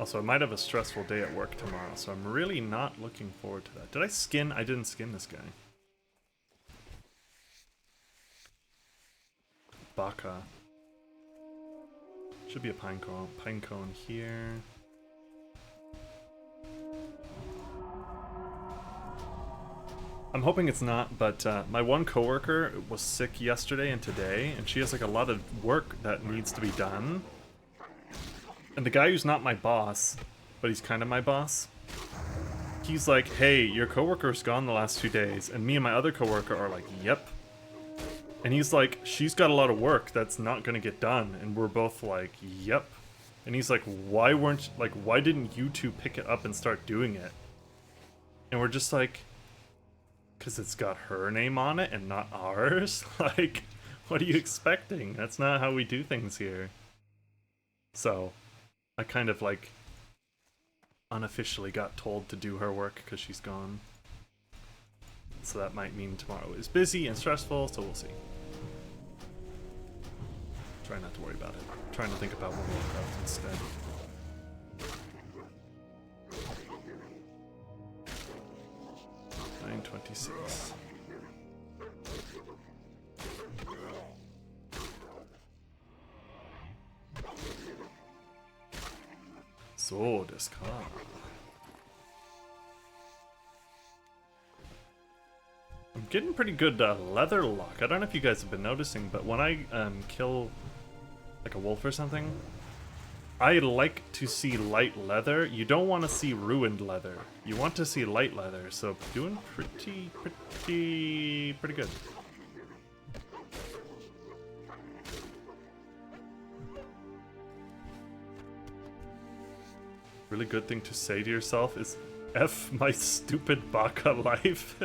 Also, I might have a stressful day at work tomorrow, so I'm really not looking forward to that. Did I skin? I didn't skin this guy. Baka. Should be a pine cone here. I'm hoping it's not, but my one coworker was sick yesterday and today, and she has like a lot of work that needs to be done. And the guy who's not my boss, but he's kind of my boss, he's like, hey, your coworker's gone the last 2 days. And me and my other coworker are like, yep. And he's like, she's got a lot of work that's not going to get done. And we're both like, yep. And he's like, why didn't you two pick it up and start doing it? And we're just like, because it's got her name on it and not ours? Like, what are you expecting? That's not how we do things here. So I kind of like unofficially got told to do her work because she's gone. So that might mean tomorrow is busy and stressful, so we'll see. Try not to worry about it. Trying to think about World of Warcraft instead. $9.26. So desu ka. I'm getting pretty good leather luck. I don't know if you guys have been noticing, but when I kill like a wolf or something, I like to see light leather. You don't want to see ruined leather. You want to see light leather. So doing pretty good. Really good thing to say to yourself is F my stupid baka life.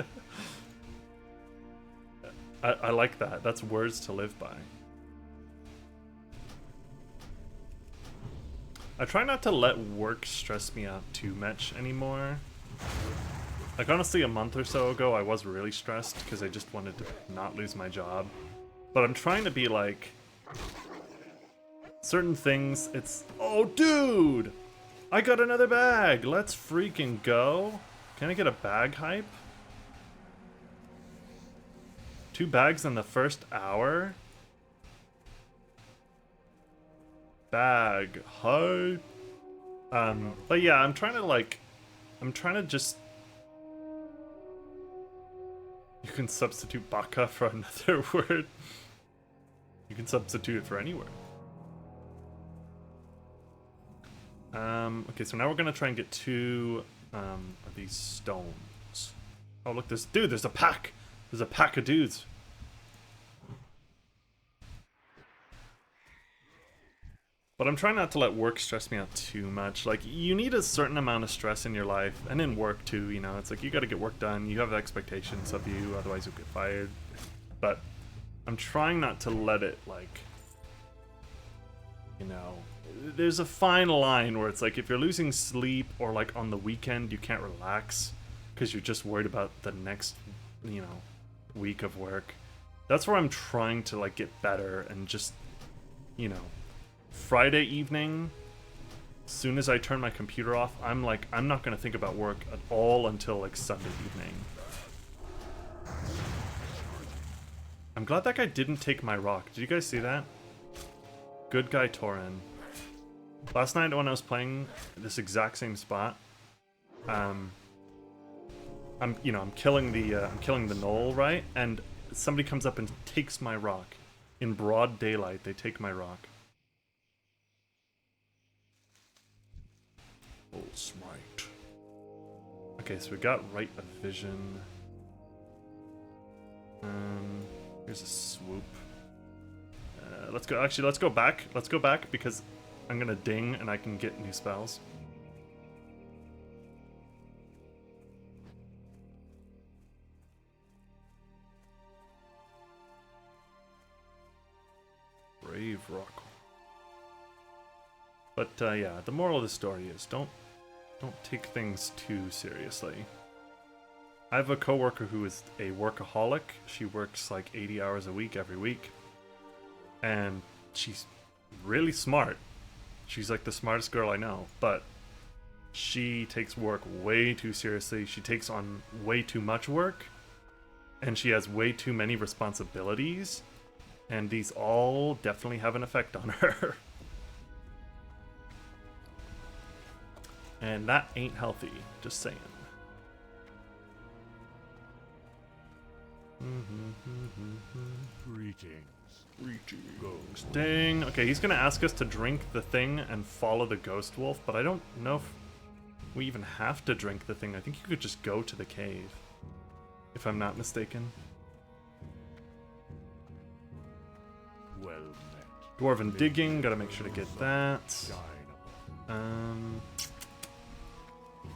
I like that. That's words to live by. I try not to let work stress me out too much anymore. Like honestly, a month or so ago I was really stressed because I just wanted to not lose my job. But I'm trying to be like, certain things, it's, oh dude! I got another bag! Let's freaking go! Can I get a bag hype? 2 bags in the first hour? Bag hype. But yeah, I'm trying to just... You can substitute baka for another word. You can substitute it for any word. Okay, so now we're gonna try and get 2 of these stones. Oh look, there's a pack! There's a pack of dudes. But I'm trying not to let work stress me out too much. Like, you need a certain amount of stress in your life, and in work too, you know. It's like, you gotta get work done, you have expectations of you, otherwise you'll get fired. But I'm trying not to let it, like, you know, there's a fine line where it's like, if you're losing sleep, or like on the weekend you can't relax, because you're just worried about the next, you know, week of work. That's where I'm trying to, like, get better, and just, you know, Friday evening, as soon as I turn my computer off, I'm like, I'm not gonna think about work at all until like Sunday evening. I'm glad that guy didn't take my rock. Did you guys see that? Good guy Torin. Last night when I was playing this exact same spot, I'm killing the knoll, right? And somebody comes up and takes my rock. In broad daylight, they take my rock. Full smite. Okay, so we got right of vision. Here's a swoop. Let's go. Actually, let's go back. Let's go back because I'm gonna ding and I can get new spells. Brave rock. But yeah, the moral of the story is don't take things too seriously. I have a coworker who is a workaholic. She works like 80 hours a week every week. And she's really smart. She's like the smartest girl I know, but she takes work way too seriously. She takes on way too much work, and she has way too many responsibilities, and these all definitely have an effect on her. And that ain't healthy, just saying. Greetings. Dang. Okay, he's gonna ask us to drink the thing and follow the ghost wolf, but I don't know if we even have to drink the thing. I think you could just go to the cave, if I'm not mistaken. Well met. Dwarven digging, gotta make sure to get that. Dine.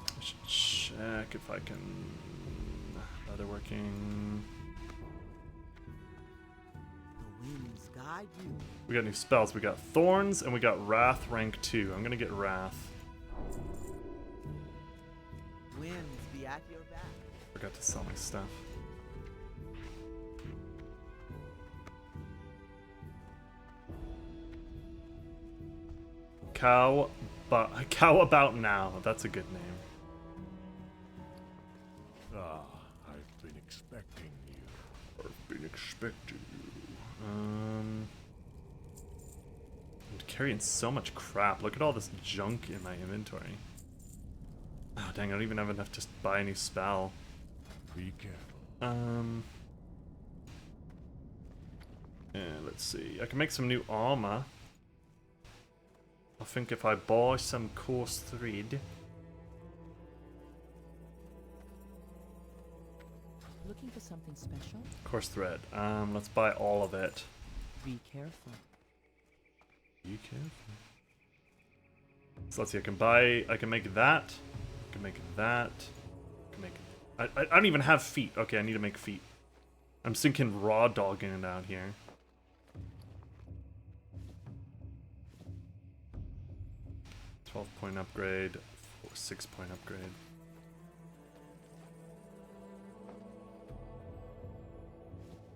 I should check if I can. Leather working. The winds guide you. We got new spells. We got Thorns and we got Wrath rank 2. I'm gonna get Wrath. Winds be at your back. Forgot to sell my stuff. Cow about now. That's a good name. Ah, I've been expecting you. I've been expecting you. I'm carrying so much crap. Look at all this junk in my inventory. Oh dang, I don't even have enough to buy a new spell. Be careful. Yeah, let's see. I can make some new armor. I think if I buy some coarse thread. Looking for something special? Coarse thread. Let's buy all of it. Be careful. Be careful. So let's see, I can make that. I can make that. I can make... I don't even have feet. Okay, I need to make feet. I'm sinking raw dogging it out here. .12 upgrade, 6-point upgrade.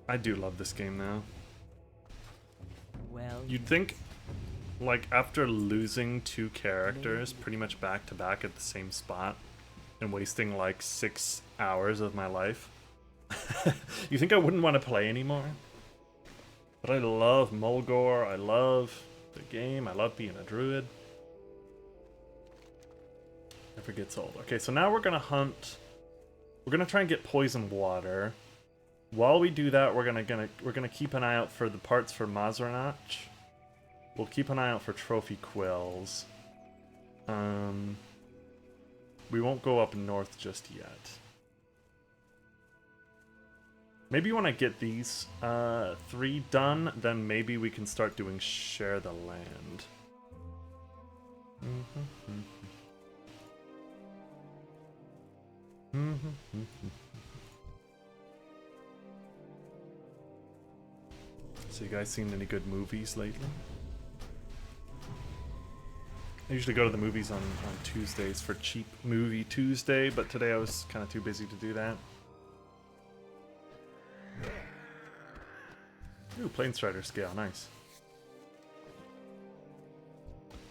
I do love this game now. Well, You'd think, like, after losing 2 characters pretty much back to back at the same spot and wasting like 6 hours of my life, you think I wouldn't want to play anymore? But I love Mulgore, I love the game, I love being a druid. Never gets old. Okay, so now we're gonna hunt. We're gonna try and get poison water. While we do that, we're gonna keep an eye out for the parts for Mazranach. We'll keep an eye out for trophy quills. We won't go up north just yet. Maybe when I get these 3 done, then maybe we can start doing share the land. So you guys seen any good movies lately? I usually go to the movies on Tuesdays for Cheap Movie Tuesday, but today I was kind of too busy to do that. Ooh, Planestrider scale, nice.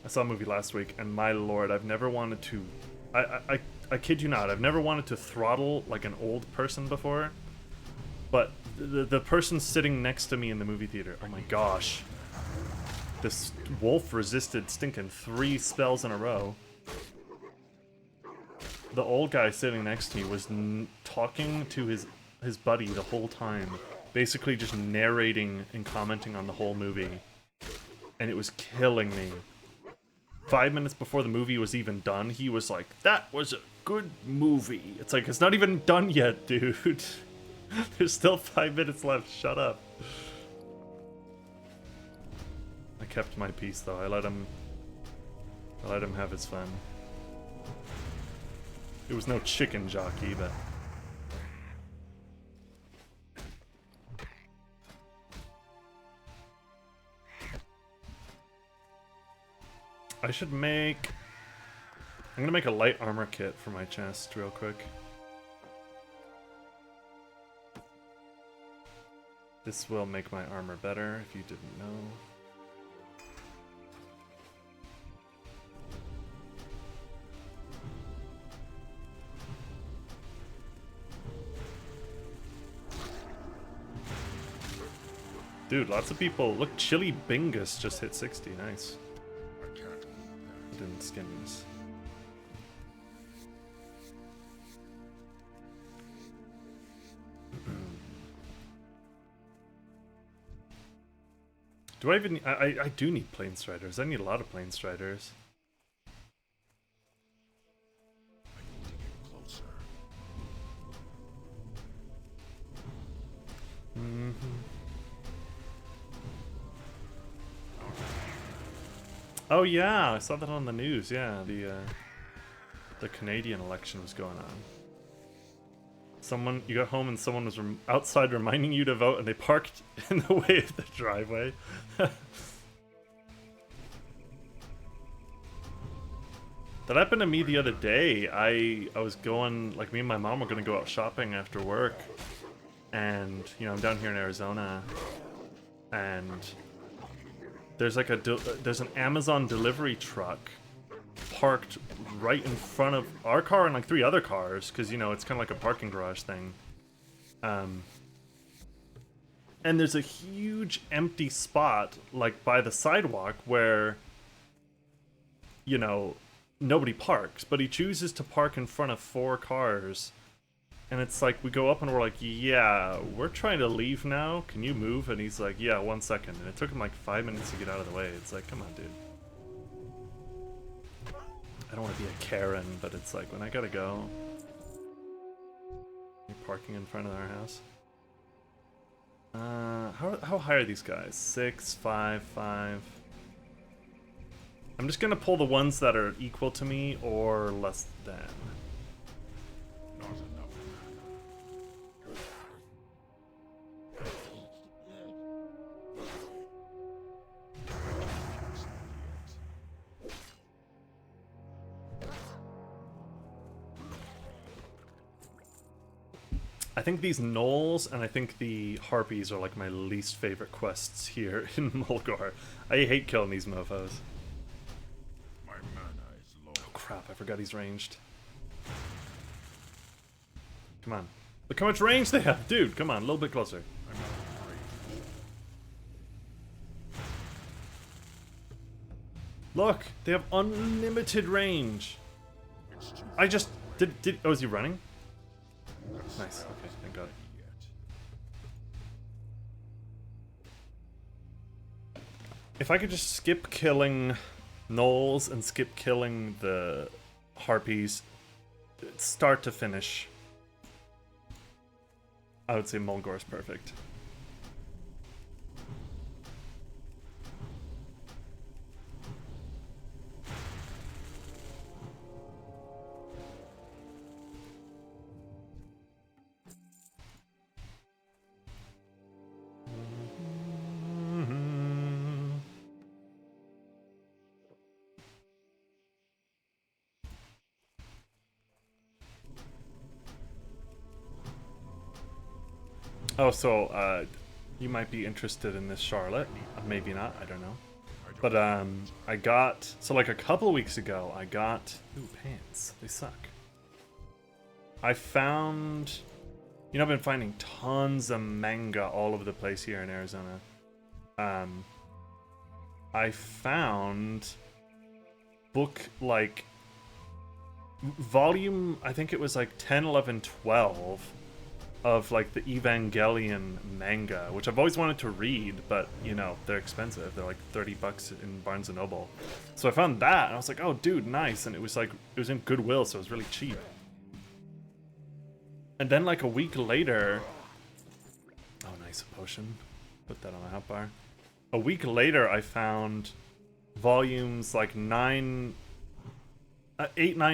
I saw a movie last week, and my lord, I've never wanted to... I kid you not, I've never wanted to throttle like an old person before, but the person sitting next to me in the movie theater, oh my gosh. This wolf resisted stinking 3 spells in a row. The old guy sitting next to me was talking to his buddy the whole time. Basically just narrating and commenting on the whole movie. And it was killing me. 5 minutes before the movie was even done, he was like, "That was a good movie." It's like, it's not even done yet, dude. There's still 5 minutes left, shut up. I kept my peace though. I let him have his fun. It was no chicken jockey, but I should make... I'm gonna make a light armor kit for my chest real quick. This will make my armor better, if you didn't know. Dude, lots of people. Look, Chili Bingus just hit 60. Nice. And skins. Do I even... I do need Planestriders. I need a lot of Planestriders. I need to get closer. Oh yeah, I saw that on the news. Yeah, the Canadian election was going on. You got home and someone was outside reminding you to vote, and they parked in the way of the driveway. That happened to me the other day. I was going, like, me and my mom were gonna go out shopping after work, and you know, I'm down here in Arizona, and there's like there's an Amazon delivery truck parked right in front of our car and like 3 other cars, because you know it's kind of like a parking garage thing. And there's a huge empty spot like by the sidewalk where, you know, nobody parks, but he chooses to park in front of 4 cars. And it's like, we go up and we're like, yeah, we're trying to leave now. Can you move? And he's like, yeah, 1 second. And it took him like 5 minutes to get out of the way. It's like, come on, dude. I don't want to be a Karen, but it's like, when I gotta go. You're parking in front of our house. How high are these guys? 6, 5, 5. I'm just gonna pull the ones that are equal to me or less than. Not enough. I think these gnolls and I think the harpies are like my least favorite quests here in Mulgore. I hate killing these mofos. My mana is low. Oh crap, I forgot he's ranged. Come on. Look how much range they have! Dude, come on, a little bit closer. I'm not afraid. Look! They have unlimited range! It's too I just... Oh, is he running? That's Nice, okay, thank God. yet. If I could just skip killing gnolls and skip killing the harpies, start to finish, I would say Mulgore is perfect. Oh, so, you might be interested in this, Charlotte. Maybe not, I don't know. But, I got... So, like, a couple weeks ago, I got... Ooh, pants. They suck. I found... You know, I've been finding tons of manga all over the place here in Arizona. I found... book, like... volume, I think it was, like, 10, 11, 12... of like the Evangelion manga, which I've always wanted to read, but you know, they're expensive. They're like $30 in Barnes and Noble. So I found that and I was like, oh dude, nice. And it was like, it was in Goodwill, so it was really cheap. And then like a week later, oh nice, a potion. Put that on the hotbar. A week later, I found volumes like 8, 9,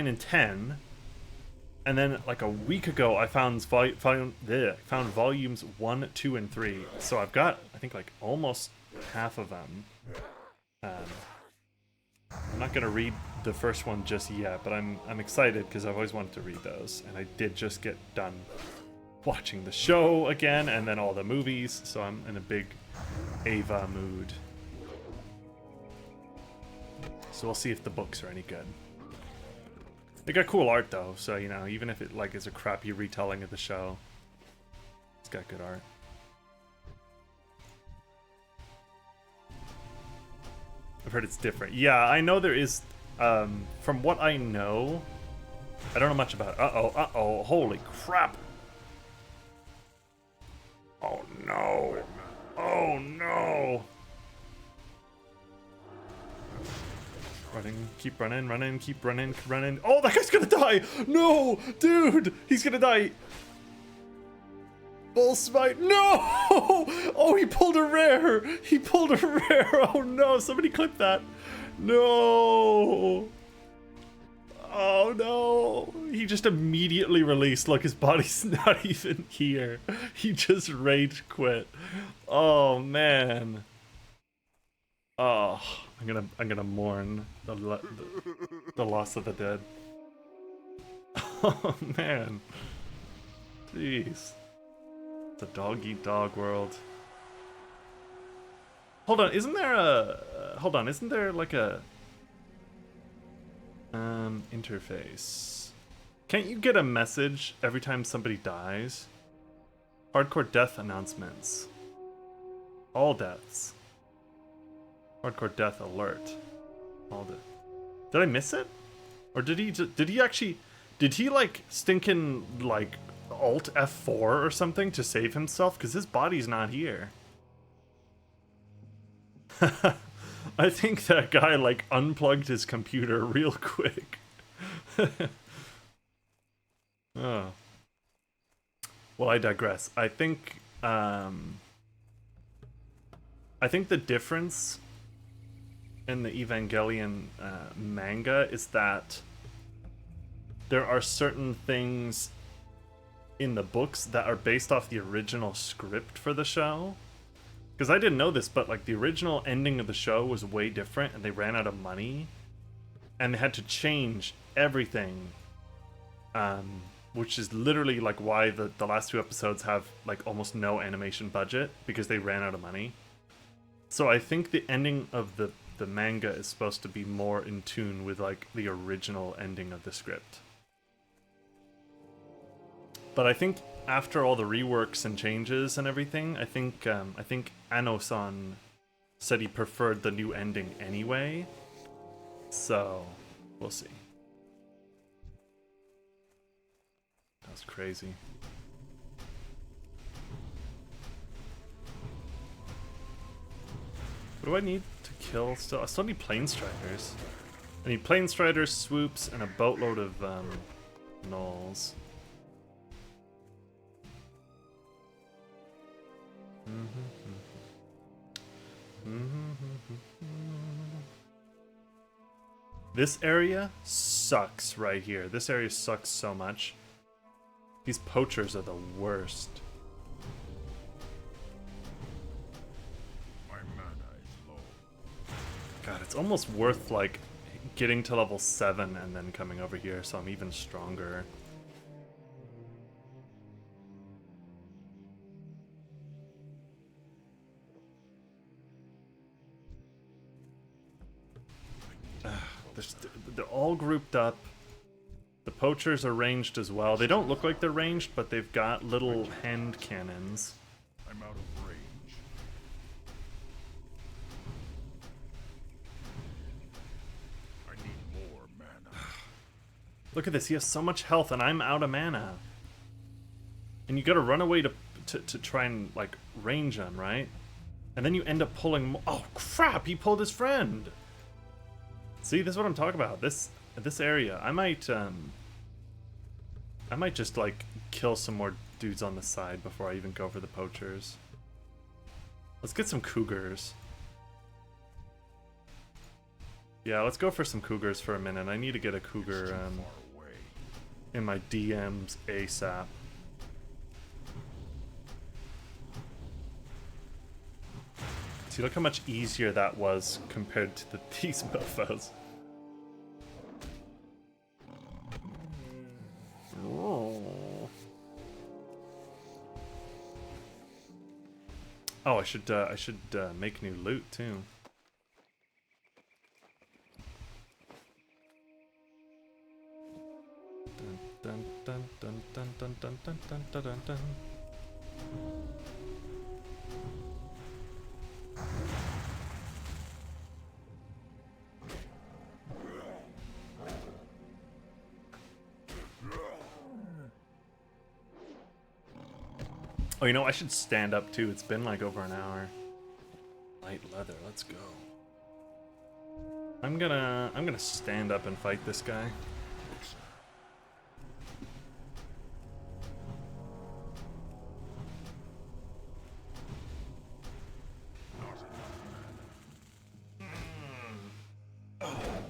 and 10. And then, like a week ago, I found found volumes 1, 2, and 3. So I've got, I think, like almost half of them. I'm not gonna read the first one just yet, but I'm excited because I've always wanted to read those, and I did just get done watching the show again, and then all the movies. So I'm in a big Ava mood. So we'll see if the books are any good. They got cool art though, so you know, even if it like is a crappy retelling of the show, it's got good art. I've heard it's different. Yeah, I know there is, from what I know, I don't know much about it. Uh-oh, holy crap! Oh no! Oh no! Running, keep running, keep running. Oh, that guy's gonna die! No! Dude! He's gonna die! Bull smite! No! Oh, he pulled a rare! He pulled a rare! Oh no, somebody clip that! No! Oh no! He just immediately released. Look, his body's not even here. He just rage quit. Oh man. Oh, I'm gonna mourn the loss of the dead. Oh man, jeez, it's a dog eat dog world. Hold on, isn't there a? Hold on, isn't there like a interface? Can't you get a message every time somebody dies? Hardcore death announcements. All deaths. Hardcore death alert. All death. Did I miss it? Or did he actually, did he like stinking like Alt F4 or something to save himself? Because his body's not here. I think that guy like unplugged his computer real quick. Oh. Well, I digress. I think the difference in the Evangelion manga is that there are certain things in the books that are based off the original script for the show. Because I didn't know this, but like the original ending of the show was way different and they ran out of money. And they had to change everything. Which is literally like why the last 2 episodes have like almost no animation budget, because they ran out of money. So I think the ending of the manga is supposed to be more in tune with like the original ending of the script. But I think after all the reworks and changes and everything, I think Ano-san said he preferred the new ending anyway. So we'll see. That's crazy. What do I need to kill still. I still need plane striders. I need plane striders, swoops, and a boatload of gnolls. This area sucks right here. This area sucks so much. These poachers are the worst. My mana is low. God, it's almost worth like getting to level 7 and then coming over here so I'm even stronger. They're all grouped up. The poachers are ranged as well. They don't look like they're ranged, but they've got little hand cannons. I'm out of range. I need more mana. Look at this. He has so much health, and I'm out of mana. And you gotta run away to try and, like, range him, right? And then you end up pulling... Oh, crap! He pulled his friend! See, this is what I'm talking about. This area. I might just, like, kill some more dudes on the side before I even go for the poachers. Let's get some cougars. Yeah, let's go for some cougars for a minute. I need to get a cougar in my DMs ASAP. See, look how much easier that was compared to these mofos. Oh, I should make new loot too. Dun, dun, dun, dun, dun, dun, dun, dun, dun, dun, dun. Oh, you know, I should stand up too. It's been like over an hour. Light leather, let's go. I'm gonna stand up and fight this guy.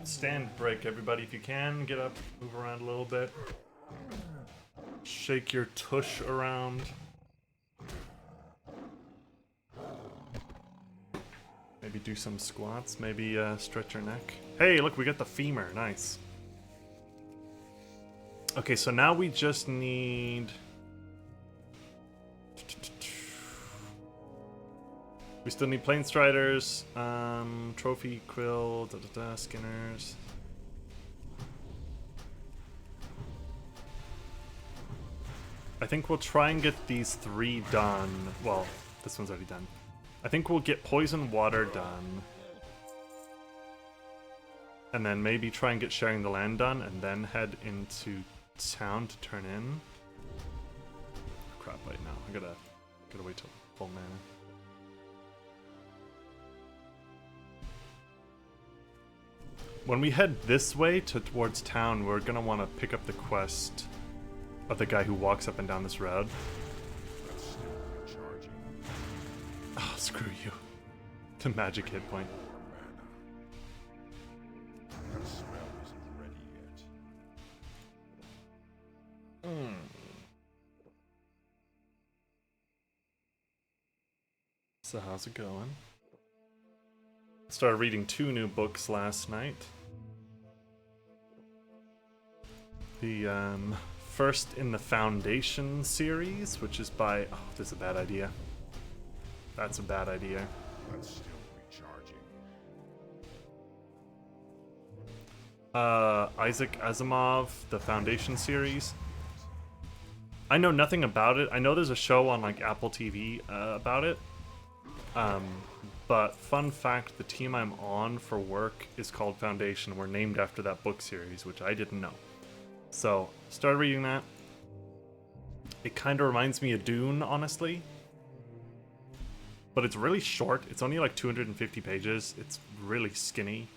Stand break, everybody, if you can. Get up, move around a little bit. Shake your tush around. Maybe do some squats, maybe stretch your neck. Hey, look, we got the femur, nice. Okay, so now we just need... We still need plane striders, trophy quill, skinners. I think we'll try and get these 3 done. Well, this one's already done. I think we'll get poison water done. And then maybe try and get sharing the land done and then head into town to turn in. Crap, right now. I gotta wait till full mana. When we head this way towards town, we're gonna want to pick up the quest of the guy who walks up and down this road. Oh, screw you. The magic hit point. That spell isn't ready yet. So how's it going? Started reading 2 new books last night. The first in the Foundation series, which is by... Oh, this is a bad idea. That's a bad idea. That's still recharging. Isaac Asimov, the Foundation series. I know nothing about it. I know there's a show on like Apple TV about it. But fun fact, the team I'm on for work is called Foundation. We're named after that book series, which I didn't know. So, started reading that. It kind of reminds me of Dune, honestly. but it's really short. It's only like 250 pages. It's really skinny.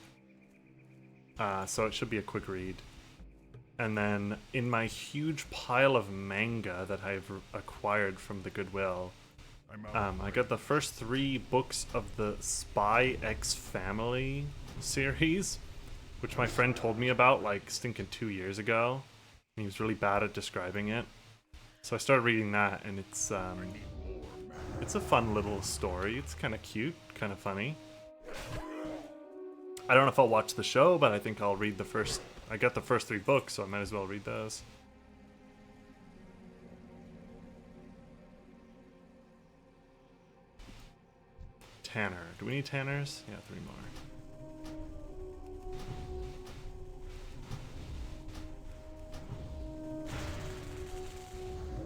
So it should be a quick read. And then in my huge pile of manga that I've acquired from the Goodwill, I got the first 3 books of the Spy X Family series, which my friend told me about like stinking 2 years ago. And he was really bad at describing it. So I started reading that, and it's a fun little story. It's kind of cute, kind of funny. I don't know if I'll watch the show, but I think I'll read the first... I got the first 3 books, so I might as well read those. Tanner. Do we need Tanners? Yeah, 3 more.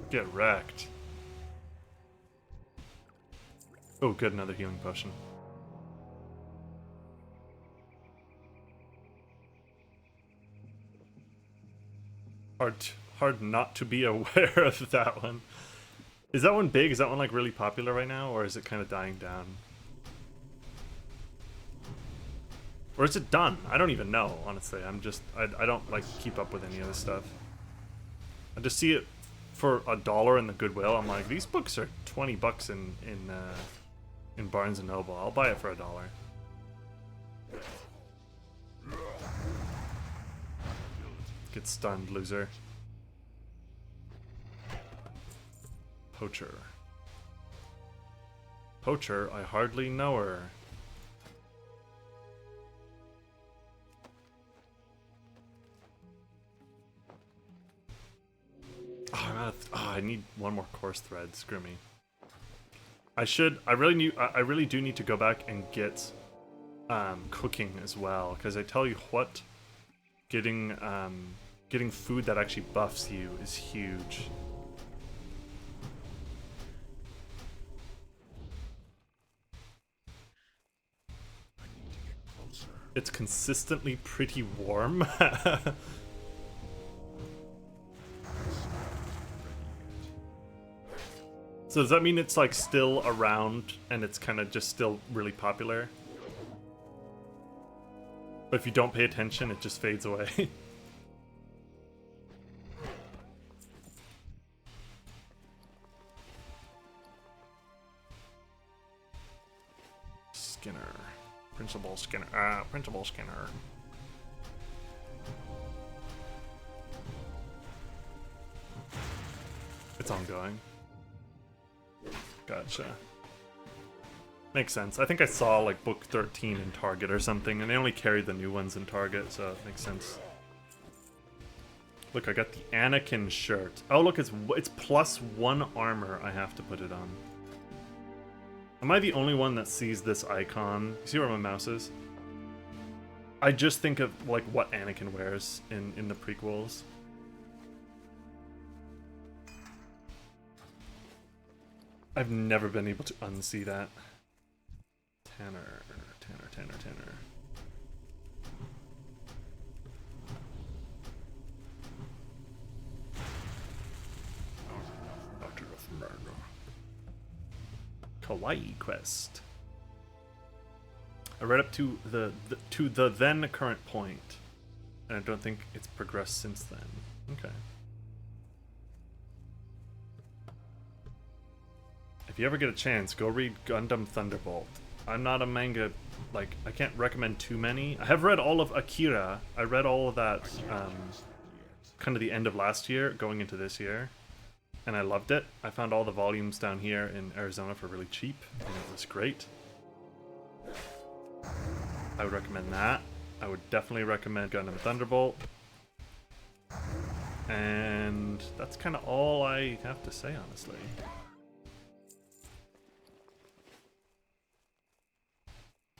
Get wrecked. Oh, good, another healing potion. Hard not to be aware of that one. Is that one big? Is that one like really popular right now, or is it kind of dying down? Or is it done? I don't even know, honestly. I don't like keep up with any of this stuff. I just see it for $1 in the Goodwill. I'm like, these books are 20 bucks in Barnes and Noble. I'll buy it for $1. Get stunned, loser. Poacher. Poacher, I hardly know her. I need one more course thread. Screw me. I really do need to go back and get cooking as well, because I tell you what, getting food that actually buffs you is huge. It's consistently pretty warm. So does that mean it's like still around and it's kind of just still really popular? But if you don't pay attention, it just fades away. Skinner. Principal Skinner. Principal Skinner. It's ongoing. Gotcha. Makes sense. I think I saw like book 13 in Target or something, and they only carried the new ones in Target, so it makes sense. Look, I got the Anakin shirt. Oh, look, it's +1 armor I have to put it on. Am I the only one that sees this icon? You see where my mouse is? I just think of like what Anakin wears in the prequels. I've never been able to unsee that. Tanner. Doctor of Murder. Kawaii quest. I read up to the then current point, and I don't think it's progressed since then. Okay. If you ever get a chance, go read Gundam Thunderbolt. I'm not a manga, like, I can't recommend too many. I have read all of Akira. I read all of that, kind of the end of last year, going into this year. And I loved it. I found all the volumes down here in Arizona for really cheap, and it was great. I would recommend that. I would definitely recommend Gundam Thunderbolt. And that's kind of all I have to say, honestly.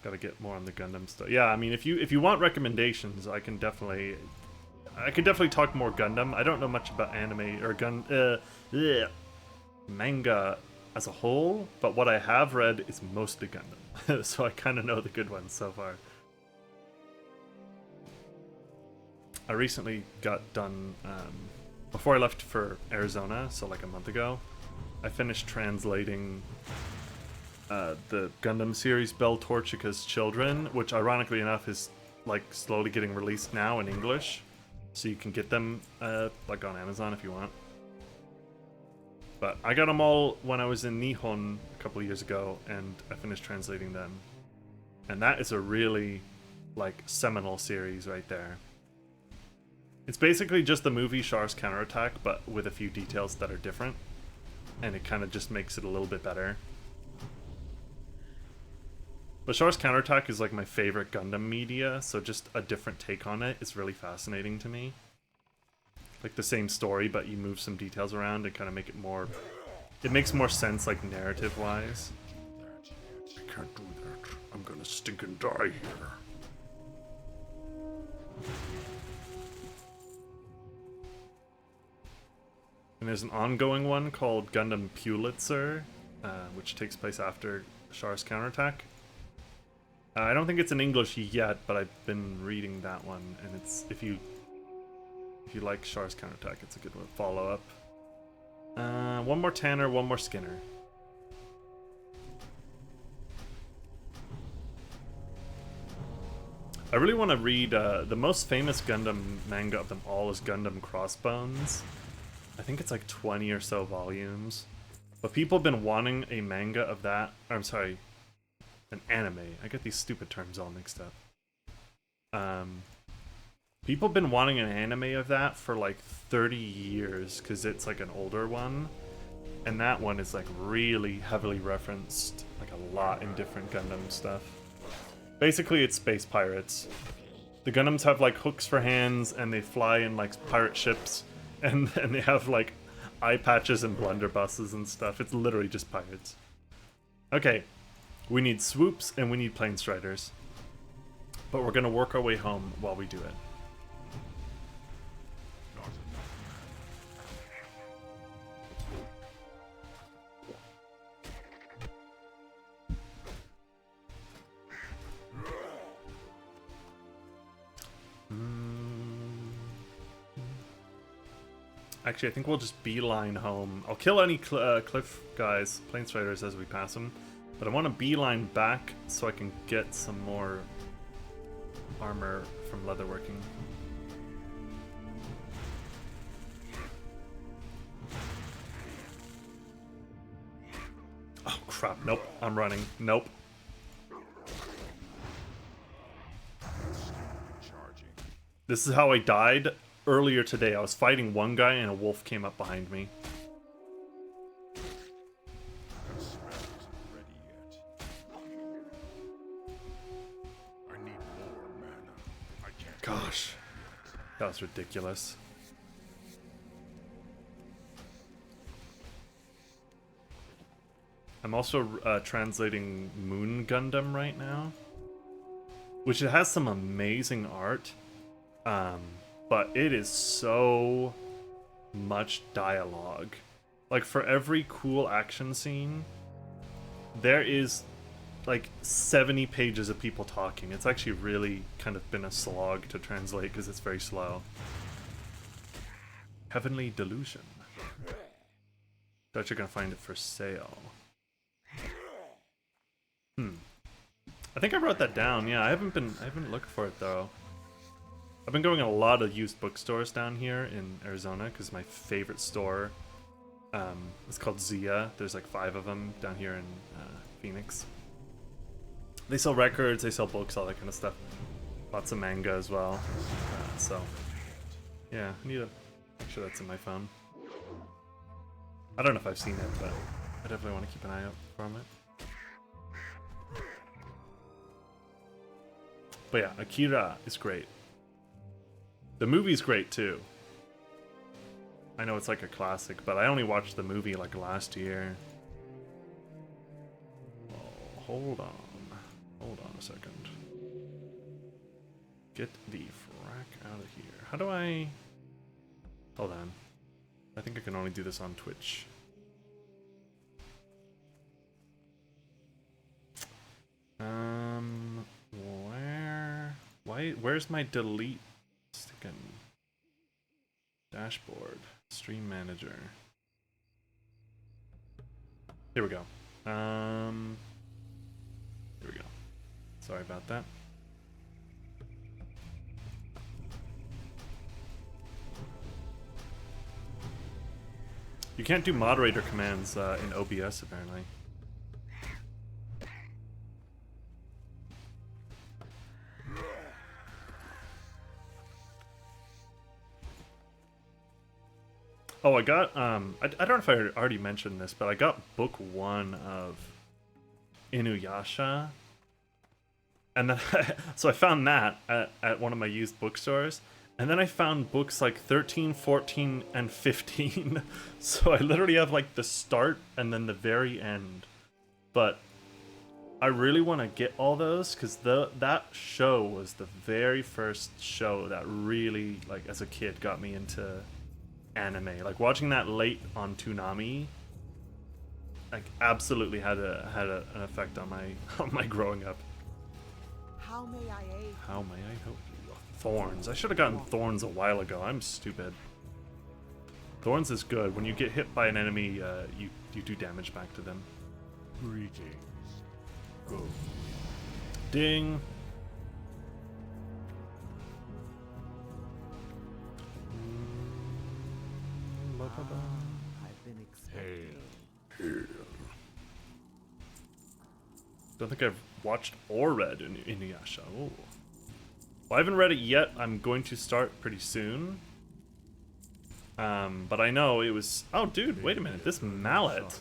Gotta get more on the Gundam stuff. Yeah, I mean, if you want recommendations, I can definitely talk more Gundam. I don't know much about anime or manga as a whole, but what I have read is mostly Gundam, so I kind of know the good ones so far. I recently got done before I left for Arizona, so like a month ago. I finished translating the Gundam series Bell Torchica's Children, which ironically enough is like slowly getting released now in English, so you can get them like on Amazon if you want. But I got them all when I was in Nihon a couple of years ago, and I finished translating them. And that is a really like seminal series right there. It's basically just the movie Char's Counterattack, but with a few details that are different, and it kind of just makes it a little bit better. But Char's Counterattack is like my favorite Gundam media, so just a different take on it is really fascinating to me. Like the same story, but you move some details around and kind of make it more... It makes more sense, like, narrative-wise. I can't do that. I'm gonna stink and die here. And there's an ongoing one called Gundam Pulitzer, which takes place after Char's Counterattack. I don't think it's in English yet, but I've been reading that one, and it's if you like Char's Counterattack, it's a good one. Follow up. One more Tanner, one more Skinner. I really want to read the most famous Gundam manga of them all is Gundam Crossbones. I think it's like 20 or so volumes, but people have been wanting a manga of that. Or, I'm sorry, an anime. I get these stupid terms all mixed up. People have been wanting an anime of that for like 30 years because it's like an older one, and that one is like really heavily referenced, like a lot in different Gundam stuff. Basically, it's space pirates. The Gundams have like hooks for hands, and they fly in like pirate ships, and they have like eye patches and blunderbusses and stuff. It's literally just pirates. Okay, we need swoops and we need plane striders, but we're gonna work our way home while we do it. Actually, I think we'll just beeline home. I'll kill any cliff guys, plane striders, as we pass them, but I want to beeline back so I can get some more armor from leatherworking. Oh crap! Nope, I'm running. Nope. This is how I died earlier today. I was fighting one guy and a wolf came up behind me. Gosh, that was ridiculous. I'm also translating Moon Gundam right now, which it has some amazing art, but it is so much dialogue. Like, for every cool action scene, there is like 70 pages of people talking. It's actually really kind of been a slog to translate because it's very slow. Heavenly Delusion. Thought you're gonna find it for sale. I think I wrote that down. Yeah, I haven't looked for it though. I've been going to a lot of used bookstores down here in Arizona because my favorite store, it's called Zia. There's like 5 of them down here in Phoenix. They sell records, they sell books, all that kind of stuff. Lots of manga as well. So, yeah, I need to make sure that's in my phone. I don't know if I've seen it, but I definitely want to keep an eye out from it. But yeah, Akira is great. The movie's great too. I know it's like a classic, but I only watched the movie like last year. Oh, hold on. Hold on a second. Get the frack out of here. How do I... Hold on. I think I can only do this on Twitch. Where's my delete sticking? Dashboard. Stream manager. Here we go. Sorry about that. You can't do moderator commands in OBS, apparently. Oh, I got, I don't know if I already mentioned this, but I got book 1 of Inuyasha. And then, so I found that at one of my used bookstores. And then I found books like 13, 14, and 15. So I literally have like the start and then the very end. But I really want to get all those because that show was the very first show that really, like, as a kid, got me into anime. Like watching that late on Toonami, like, absolutely had an effect on my growing up. How may I aid? How may I help you? Thorns. I should have gotten Thorns a while ago. I'm stupid. Thorns is good. When you get hit by an enemy, you do damage back to them. Greetings. Go. Ding. I've been expecting. Don't think I've watched or read Inuyasha. Oh. Well, I haven't read it yet. I'm going to start pretty soon. But I know it was. Oh, dude, wait a minute. This mallet.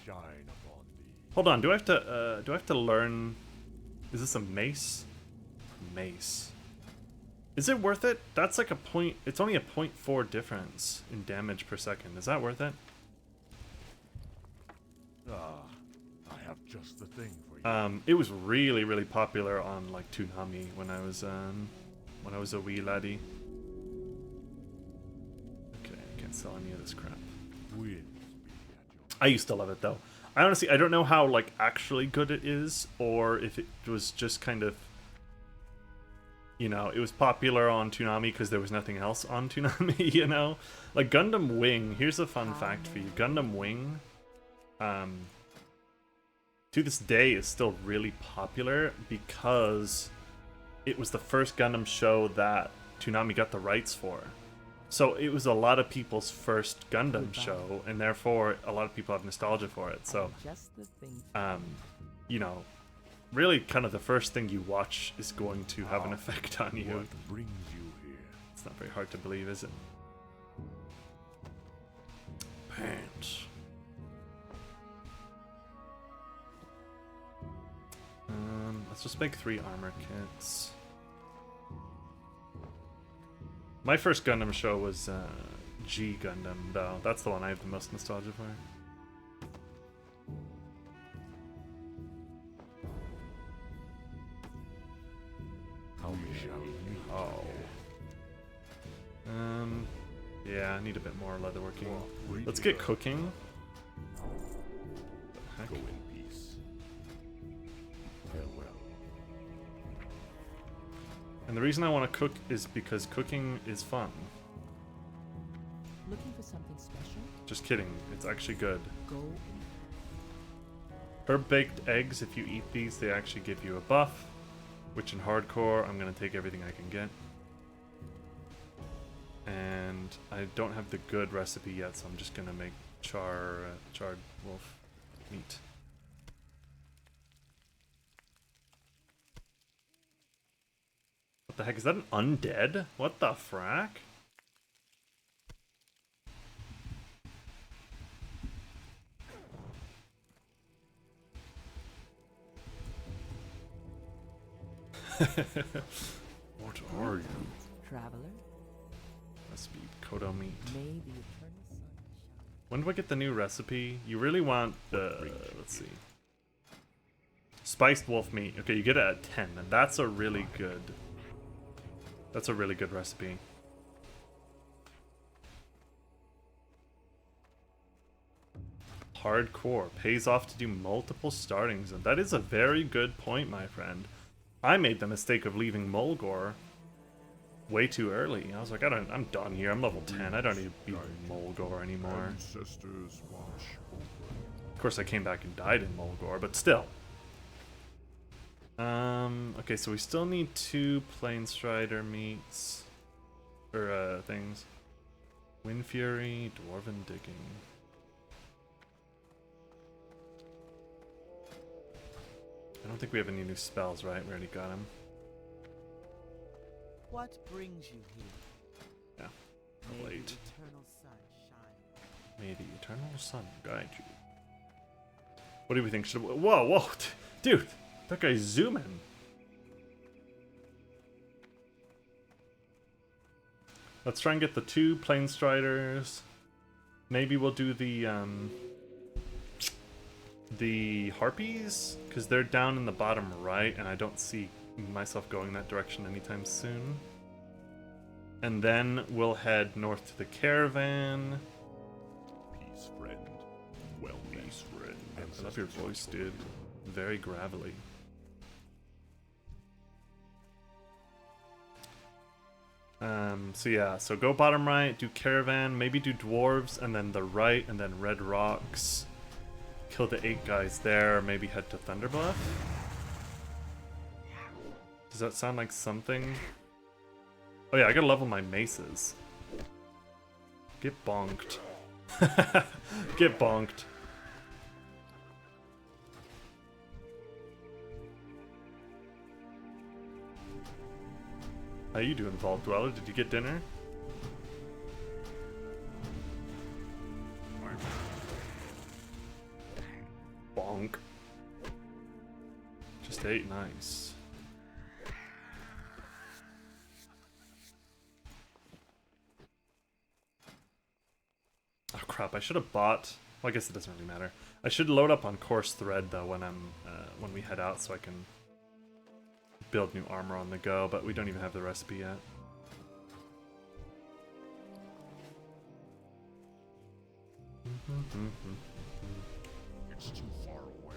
Shine upon thee. Hold on. Do I have to learn? Is this a mace? Mace. Is it worth it? That's like a point. It's only a 0.4 difference in damage per second. Is that worth it? I have just the thing for you. It was really, really popular on like Toonami when I was a wee laddie. Okay, I can't sell any of this crap. Winds be at your I used to love it though. I don't know how like actually good it is, or if it was just kind of, you know, it was popular on Toonami because there was nothing else on Toonami. You know, like Gundam Wing. Here's a fun fact for you: Gundam Wing, to this day is still really popular because it was the first Gundam show that Toonami got the rights for. So it was a lot of people's first Gundam show, and therefore a lot of people have nostalgia for it. So, Just the thing. you know, really kind of the first thing you watch is going to have an effect on you. What brings you here? It's not very hard to believe, is it? Pants. Let's just make 3 armor kits. My first Gundam show was G Gundam, though. That's the one I have the most nostalgia for. How we shall meet. Oh. Yeah, I need a bit more leatherworking. Let's get cooking. The heck? Go in peace. Farewell. And the reason I want to cook is because cooking is fun. Looking for something special? Just kidding, it's actually good. Go in. Herb-baked eggs, if you eat these, they actually give you a buff. Which in hardcore, I'm going to take everything I can get. And I don't have the good recipe yet, so I'm just going to make charred wolf meat. What the heck, is that an undead? What the frack? What are you? Traveler, Must be Kodo meat. may the eternal sun shine. When do I get the new recipe? You really want the, let's see. Spiced wolf meat. Okay, you get it at 10, and that's a really good recipe. Hardcore. Pays off to do multiple startings, and that is a very good point, my friend. I made the mistake of leaving Mulgore way too early. I was like, I'm done here. I'm level 10. I don't need to be Mulgore anymore. Ancestors watch over. Of course, I came back and died in Mulgore, but still. Okay, so we still need 2 Planestrider meats. Or, things. Wind Fury, Dwarven Digging. I don't think we have any new spells, right? We already got them. What brings you here? Yeah, May the late. eternal sun shine. May the eternal sun guide you. What do we think? Should whoa, whoa, dude, that guy's zooming. Let's try and get the 2 Planestriders. Maybe we'll do the Harpies, because they're down in the bottom right, and I don't see myself going that direction anytime soon. And then we'll head north to the caravan. Peace, friend. Well, peace, friend. I love your voice, dude. Very gravelly. So yeah, so go bottom right, do caravan, maybe do dwarves, and then the right, and then red rocks. Kill the 8 guys there, maybe head to Thunderbluff. Does that sound like something? Oh yeah, I gotta level my maces. Get bonked. Get bonked. How you doing, Vault Dweller? Did you get dinner? Bonk. Just ate, nice. Oh crap! I should have bought. Well, I guess it doesn't really matter. I should load up on course thread though when we head out, so I can build new armor on the go. But we don't even have the recipe yet. It's too far away.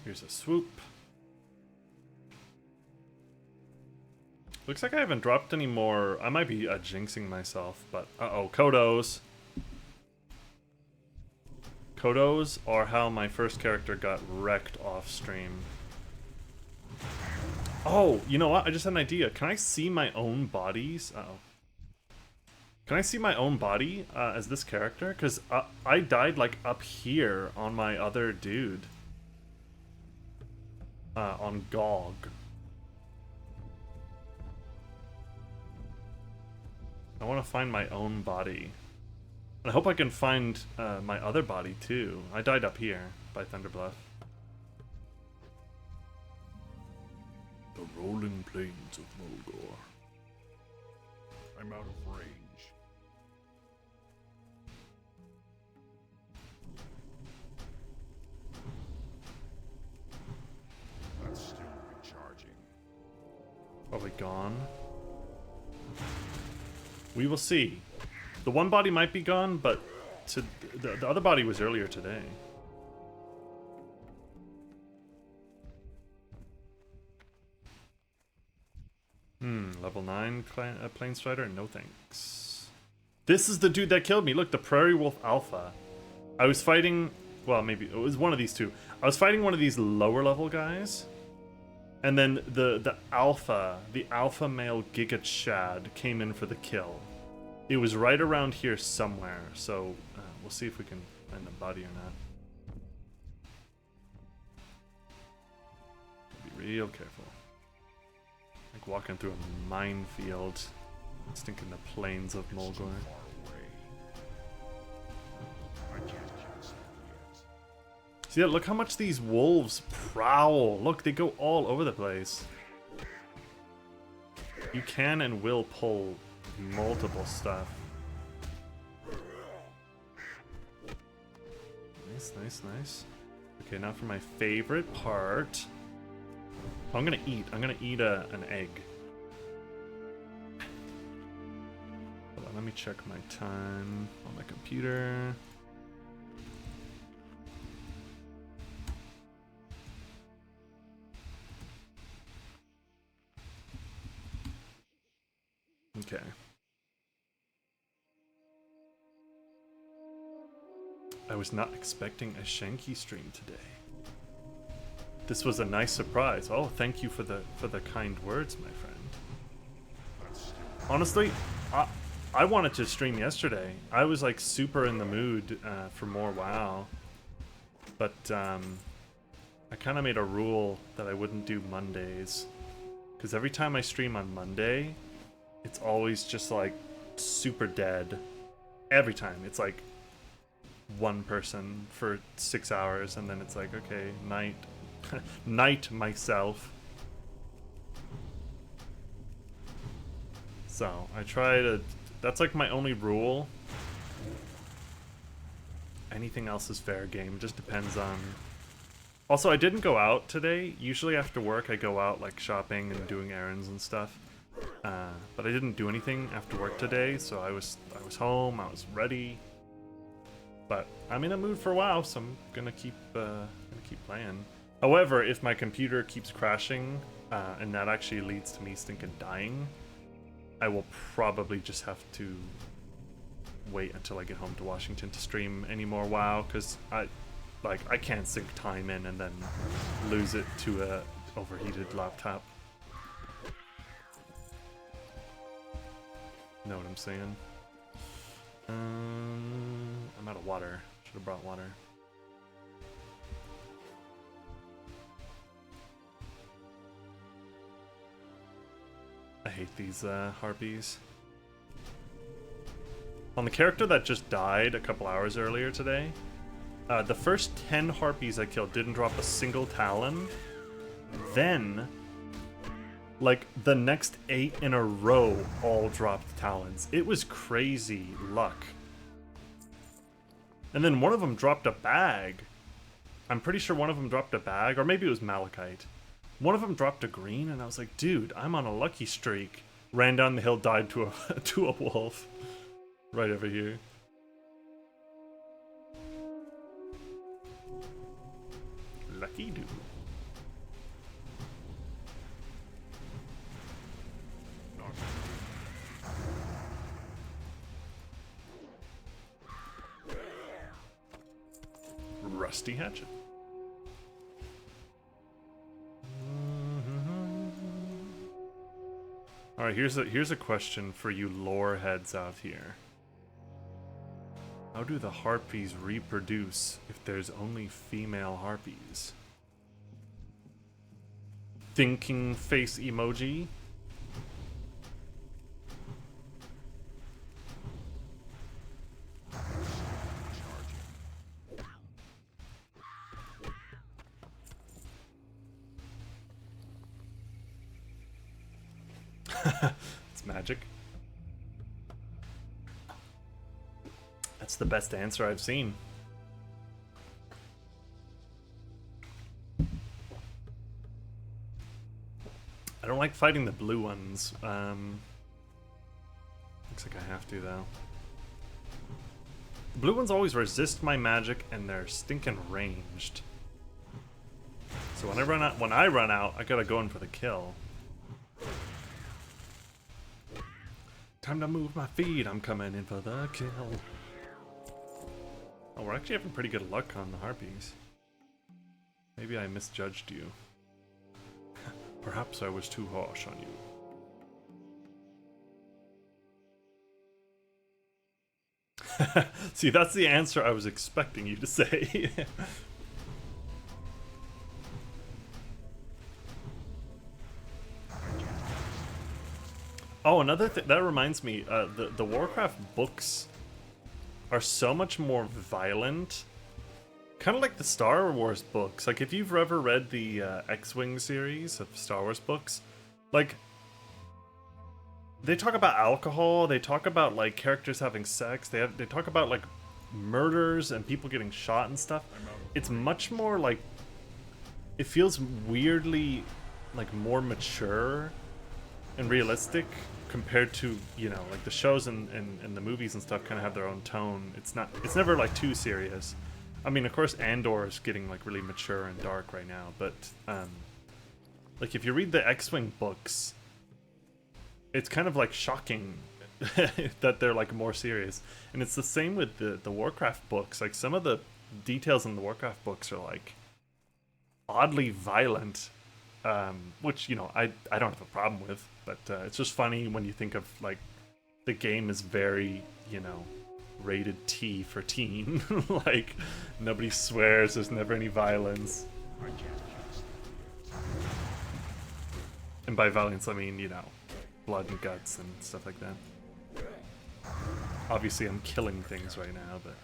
Here's a swoop. Looks like I haven't dropped any more. I might be jinxing myself, but uh-oh, Kodos. Kodos are how my first character got wrecked off stream. Oh, you know what? I just had an idea. Can I see my own bodies? Uh-oh. Can I see my own body as this character? Because I died like up here on my other dude. On GOG. I want to find my own body. I hope I can find my other body too. I died up here by Thunderbluff. The rolling plains of Mulgore. I'm out of range. That's still recharging. Probably gone. We will see. The one body might be gone, but the other body was earlier today. Level 9 Planestrider? No thanks. This is the dude that killed me. Look, the Prairie Wolf Alpha. I was fighting... Well, maybe it was one of these two. I was fighting one of these lower level guys. And then the alpha male Giga Chad came in for the kill. It was right around here somewhere, so we'll see if we can find the body or not. Be real careful. Like walking through a minefield, stinking the plains of Mulgore. Far away. I can't cancel yet. See that? Look how much these wolves prowl. Look, they go all over the place. You can and will pull multiple stuff. Nice, nice, nice. Okay, now for my favorite part. I'm gonna eat. I'm gonna eat an egg. Hold on, let me check my time on my computer. Okay. I was not expecting a Shanky stream today. This was a nice surprise. Oh, thank you for the kind words, my friend. Honestly, I wanted to stream yesterday. I was like super in the mood for more WoW, but I kind of made a rule that I wouldn't do Mondays, because every time I stream on Monday, it's always just like super dead. Every time it's like one person for 6 hours, and then it's like, okay, night. Night myself. So I try to, that's like my only rule. Anything else is fair game. It just depends on. Also, I didn't go out today. Usually after work I go out like shopping and doing errands and stuff, but I didn't do anything after work today, so I was home, I was ready. But I'm in a mood for WoW, so I'm gonna keep playing. However, if my computer keeps crashing, and that actually leads to me stinking dying, I will probably just have to wait until I get home to Washington to stream any more WoW, because I can't sink time in and then lose it to a overheated laptop. Know what I'm saying? I'm out of water. Should have brought water. I hate these harpies. On the character that just died a couple hours earlier today, the first 10 harpies I killed didn't drop a single talon. Then, like, the next 8 in a row all dropped talons. It was crazy luck. And then one of them dropped a bag. I'm pretty sure one of them dropped a bag, or maybe it was malachite. One of them dropped a green, and I was like, dude, I'm on a lucky streak. Ran down the hill, died to a to a wolf. Right over here. Lucky dude. Rusty hatchet. All right, here's a question for you lore heads out here. How do the harpies reproduce if there's only female harpies? Thinking face emoji. It's magic. That's the best answer I've seen. I don't like fighting the blue ones. Looks like I have to though. The blue ones always resist my magic and they're stinking ranged. So when I run out, I gotta go in for the kill. Time to move my feet, I'm coming in for the kill. Oh, we're actually having pretty good luck on the harpies. Maybe I misjudged you. Perhaps I was too harsh on you. See, that's the answer I was expecting you to say. Oh, another thing, that reminds me, the Warcraft books are so much more violent. Kind of like the Star Wars books. Like, if you've ever read the X-Wing series of Star Wars books, like, they talk about alcohol, they talk about, like, characters having sex, they talk about, like, murders and people getting shot and stuff. It's much more, like, it feels weirdly like more mature and realistic compared to, you know, like the shows and the movies and stuff kind of have their own tone. It's never like too serious. I mean, of course Andor is getting like really mature and dark right now, but like if you read the X-Wing books, it's kind of like shocking that they're like more serious. And it's the same with the Warcraft books. Like some of the details in the Warcraft books are like oddly violent, which, you know, I don't have a problem with, but it's just funny when you think of like the game is very, you know, rated T for teen. Like nobody swears, there's never any violence. And by violence I mean, you know, blood and guts and stuff like that. Obviously I'm killing things right now, but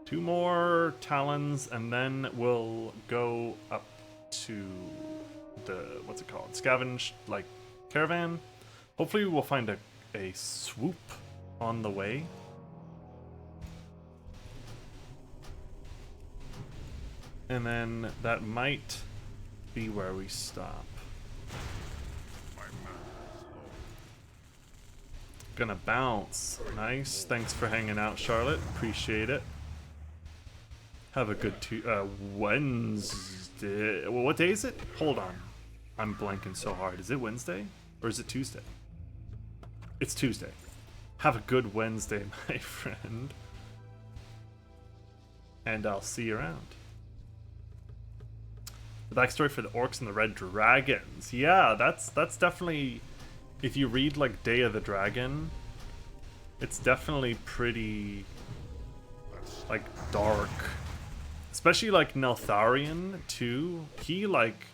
2 more talons and then we'll go up to the, what's it called, scavenge, like, caravan. Hopefully we'll find a swoop on the way. And then that might be where we stop. Gonna bounce. Nice. Thanks for hanging out, Charlotte. Appreciate it. Have a good Wednesday. Well, what day is it? Hold on. I'm blanking so hard. Is it Wednesday? Or is it Tuesday? It's Tuesday. Have a good Wednesday, my friend. And I'll see you around. The backstory for the orcs and the red dragons. Yeah, that's definitely... If you read, like, Day of the Dragon, it's definitely pretty, like, dark. Especially, like, Neltharion, too. He, like,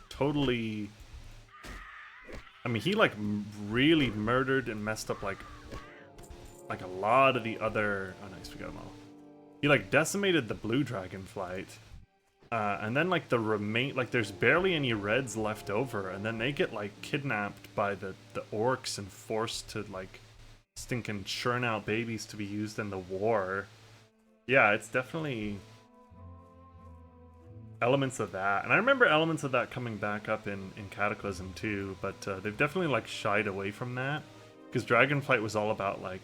totally... I mean, he, like, really murdered and messed up, like a lot of the other... Oh, nice, we got them all. He, like, decimated the blue dragon flight. And then, like, there's barely any reds left over, and then they get, like, kidnapped by the orcs and forced to, like, stinking churn out babies to be used in the war. Yeah, it's definitely elements of that. And I remember elements of that coming back up in Cataclysm, too, but they've definitely, like, shied away from that. Because Dragonflight was all about, like,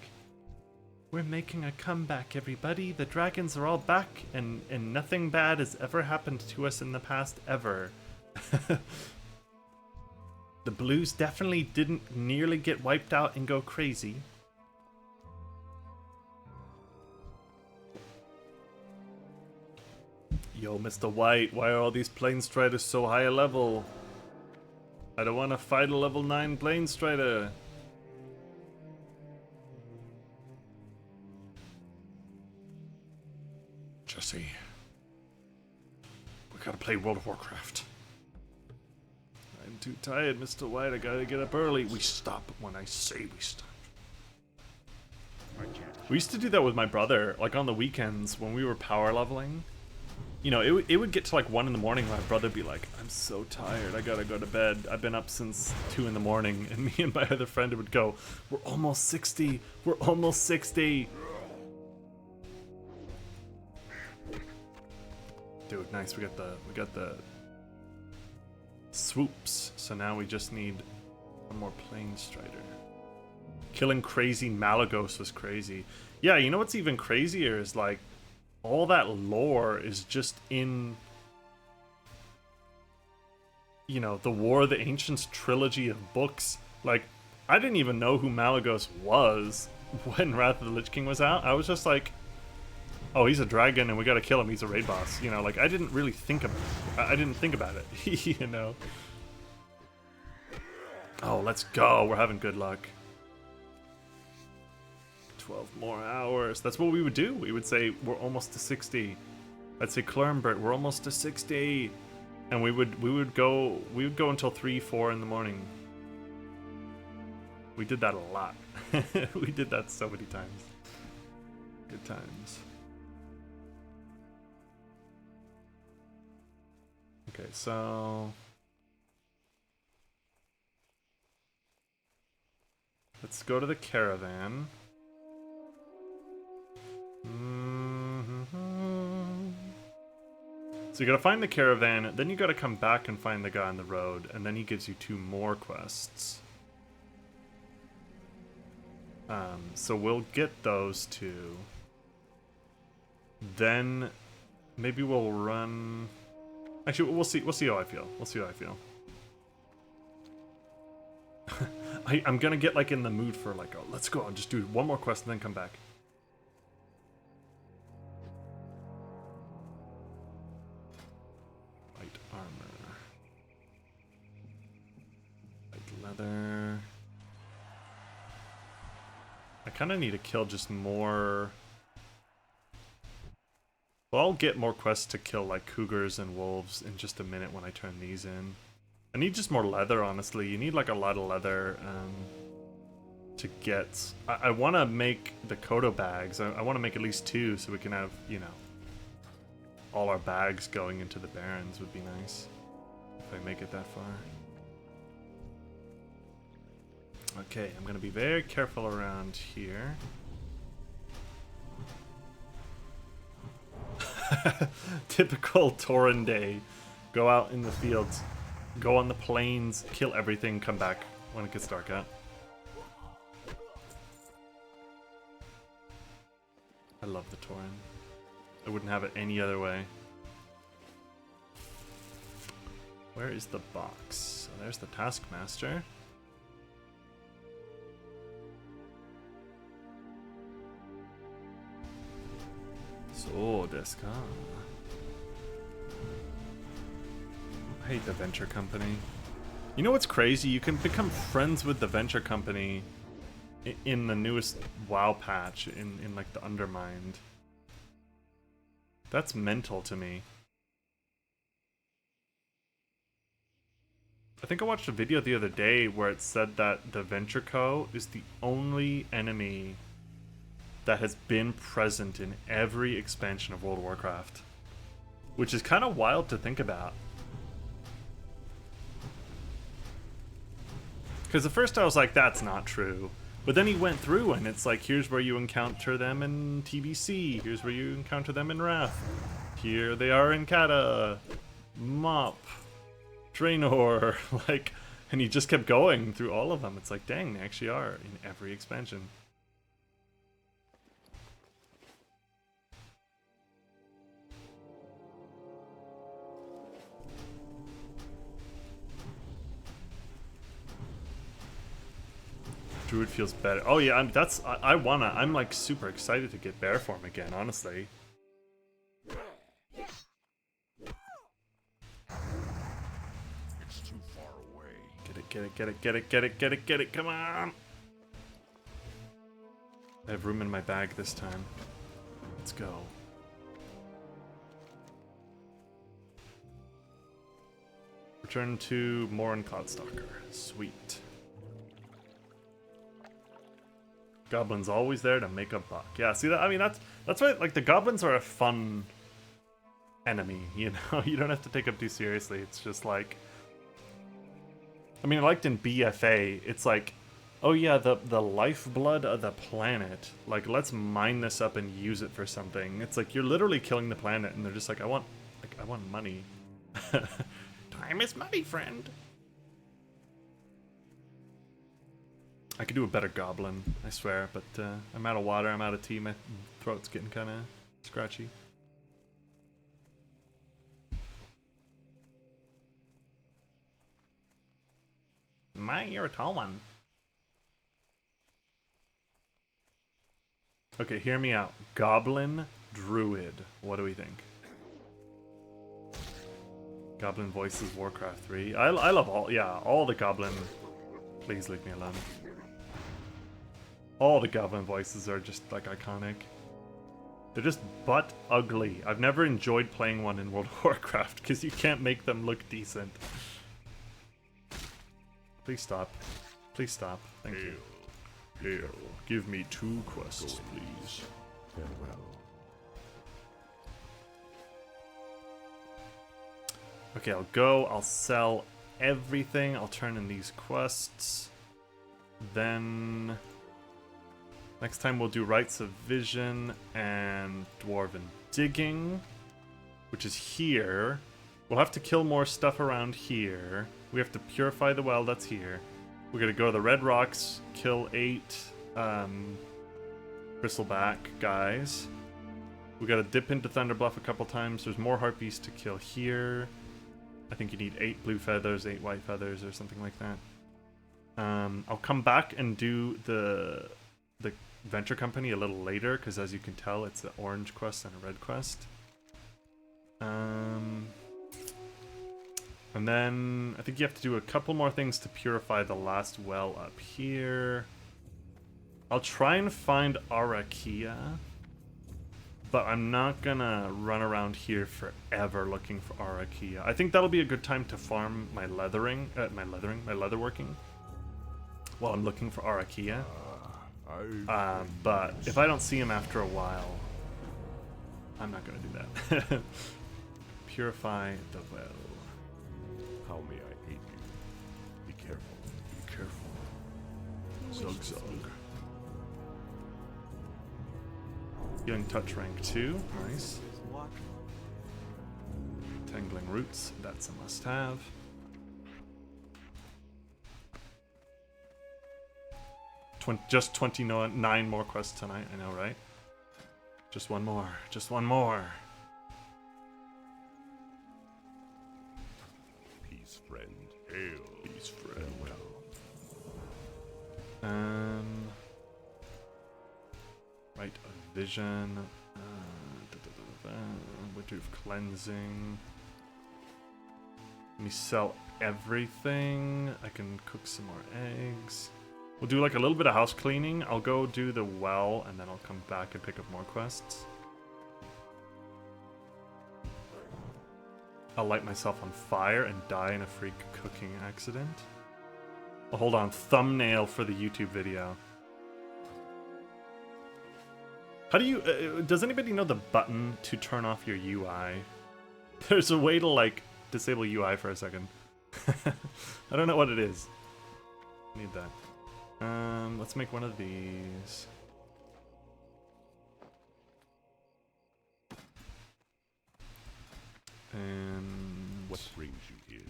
we're making a comeback, everybody. The dragons are all back, and nothing bad has ever happened to us in the past, ever. The blues definitely didn't nearly get wiped out and go crazy. Yo, Mr. White, why are all these plane striders so high a level? I don't want to fight a level 9 plane strider. Jesse, we gotta play World of Warcraft. I'm too tired, Mr. White. I gotta get up early. We stop when I say we stop. We used to do that with my brother, like on the weekends when we were power leveling. You know, it would get to like 1 in the morning. My brother would be like, I'm so tired. I gotta go to bed. I've been up since 2 in the morning. And me and my other friend would go, we're almost 60. We're almost 60. Dude, nice. We got the swoops. So now we just need one more plane strider. Killing crazy Malagos was crazy. Yeah, you know what's even crazier is like all that lore is just in, you know, the War of the Ancients trilogy of books. Like, I didn't even know who Malagos was when Wrath of the Lich King was out. I was just like, oh, he's a dragon and we gotta kill him. He's a raid boss. You know, like, I didn't really think about it. I didn't think about it, you know. Oh, let's go. We're having good luck. 12 more hours. That's what we would do. We would say, we're almost to 60. I'd say, Clurmbert, we're almost to 60. And we would go until 3, 4 in the morning. We did that a lot. We did that so many times. Good times. Okay, so let's go to the caravan. So you gotta find the caravan, then you gotta come back and find the guy on the road, and then he gives you 2 more quests. So we'll get those 2. Then maybe we'll run. Actually, we'll see. We'll see how I feel. We'll see how I feel. I'm gonna get like in the mood for like, oh, let's go. I'll just do 1 more quest and then come back. White armor. White leather. I kind of need to kill just more. Well, I'll get more quests to kill like cougars and wolves in just a minute when I turn these in. I need just more leather, honestly. You need like a lot of leather to get. I want to make the Kodo bags. I want to make at least 2 so we can have, you know, all our bags going into the Barrens would be nice if I make it that far. Okay, I'm gonna be very careful around here. Typical Tauren day. Go out in the fields, go on the plains, kill everything, come back when it gets dark out. I love the Tauren. I wouldn't have it any other way. Where is the box? So there's the Taskmaster. So desu ka. I hate the Venture Company. You know what's crazy? You can become friends with the Venture Company in the newest WoW patch, in like the Undermined. That's mental to me. I think I watched a video the other day where it said that the Venture Co. is the only enemy that has been present in every expansion of World of Warcraft. Which is kind of wild to think about. Because at first I was like, that's not true. But then he went through and it's like, here's where you encounter them in TBC. Here's where you encounter them in Wrath. Here they are in Kata. Mop. Draenor. Like, and he just kept going through all of them. It's like, dang, they actually are in every expansion. Druid feels better. Oh yeah, I'm like super excited to get bear form again, honestly. It's too far away. Get it, come on! I have room in my bag this time. Let's go. Return to Morin Cloudstalker. Sweet. Goblins always there to make a buck. Yeah, see that? I mean, that's why, like, the goblins are a fun enemy, you know? You don't have to take them too seriously. It's just like, I mean, I liked in BFA, it's like, oh yeah, the lifeblood of the planet. Like, let's mine this up and use it for something. It's like, you're literally killing the planet, and they're just like, I want money. Time is money, friend. I could do a better goblin, I swear, but I'm out of water, I'm out of tea, my throat's getting kind of scratchy. You're a tall one. Okay, hear me out. Goblin Druid. What do we think? Goblin voices Warcraft 3. I love all the goblin. Please leave me alone. All the goblin voices are just like iconic. They're just butt ugly. I've never enjoyed playing one in World of Warcraft because you can't make them look decent. Please stop. Please stop. Thank you. Hail. Give me 2 quests, please. Farewell. Okay, I'll go. I'll sell everything. I'll turn in these quests. Then next time we'll do Rites of Vision and Dwarven Digging. which is here. We'll have to kill more stuff around here. We have to purify the well that's here. We're gonna go to the Red Rocks, kill 8 bristleback guys. We gotta dip into Thunderbluff a couple times. There's more harpies to kill here. I think you need 8 blue feathers, 8 white feathers, or something like that. I'll come back and do the Venture Company a little later, because as you can tell, it's an orange quest and a red quest. And then I think you have to do a couple more things to purify the last well up here. I'll try and find Arakia, but I'm not gonna run around here forever looking for Arakia. I think that'll be a good time to farm my leatherworking while I'm looking for Arakia. But if I don't see him after a while, I'm not gonna do that. Purify the well. How may I aid you? Be careful. Be careful. Zug zug. Healing touch rank 2, nice. What? Tangling roots, that's a must-have. Just 29 more quests tonight, I know, right? Just one more, just one more. Peace, friend. Hail. Peace, friend. Right of vision. Winter of cleansing. Let me sell everything. I can cook some more eggs. We'll do like a little bit of house cleaning. I'll go do the well, and then I'll come back and pick up more quests. I'll light myself on fire and die in a freak cooking accident. Oh, hold on, thumbnail for the YouTube video. How do you, does anybody know the button to turn off your UI? There's a way to like disable UI for a second. I don't know what it is. Need that. Let's make one of these. And What brings you here?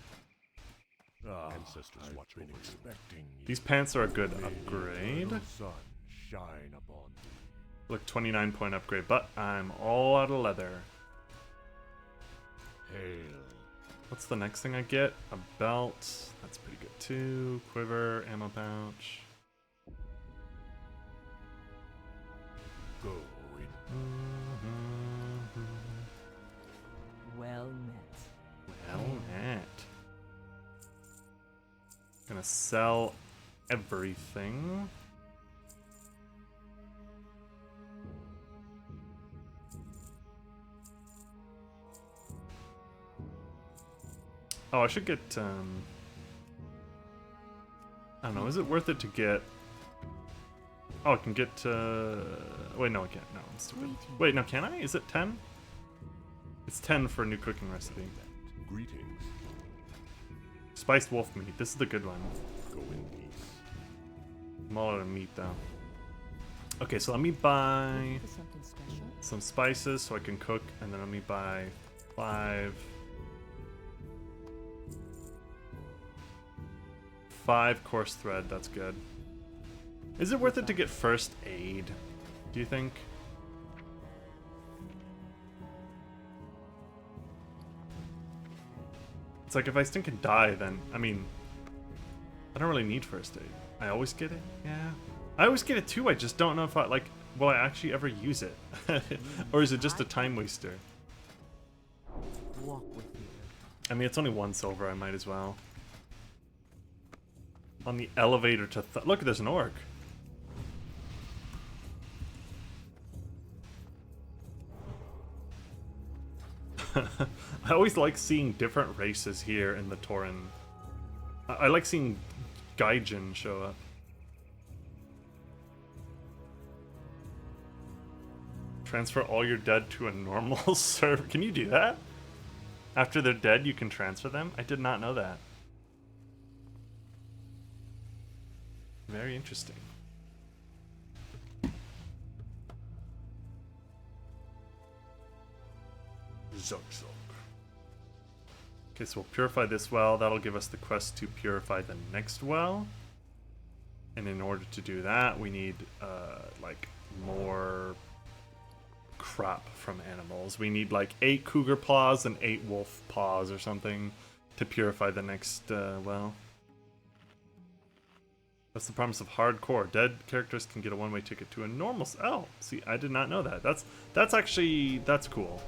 Ancestors watch over you. These pants are a good upgrade. Sun shine upon you. Look, 29 point upgrade, but I'm all out of leather. Hail. What's the next thing I get? A belt. That's pretty good too. Quiver, ammo pouch. Go in. Well met. Well met. Gonna sell everything. Oh, I should get, I don't know, is it worth it to get... Oh, I can get, wait, no, I can't. No, I'm stupid. Wait, no, can I? Is it 10? It's 10 for a new cooking recipe. Greetings. Spiced wolf meat. This is the good one. Go in peace. I'm all out of meat, though. Okay, so let me buy For something special? some spices so I can cook, and then let me buy 5 coarse thread. That's good. Is it worth it to get first aid? Do you think? It's like if I stink and die, then I mean, I don't really need first aid. I always get it. Yeah, I always get it too. I just don't know if I like. Will I actually ever use it, or is it just a time waster? Walk with me. I mean, it's only 1 silver. I might as well. On the elevator to look, there's an orc. I always like seeing different races here in the Tauren. I like seeing Gaijin show up. Transfer all your dead to a normal server. Can you do that? After they're dead, you can transfer them? I did not know that. Very interesting. Zug zug. Okay, so we'll purify this well. That'll give us the quest to purify the next well. And in order to do that, we need like more crap from animals. We need like 8 cougar paws and 8 wolf paws or something to purify the next well. That's the promise of hardcore. Dead characters can get a one-way ticket to a normal. Oh, see, I did not know that. That's actually cool.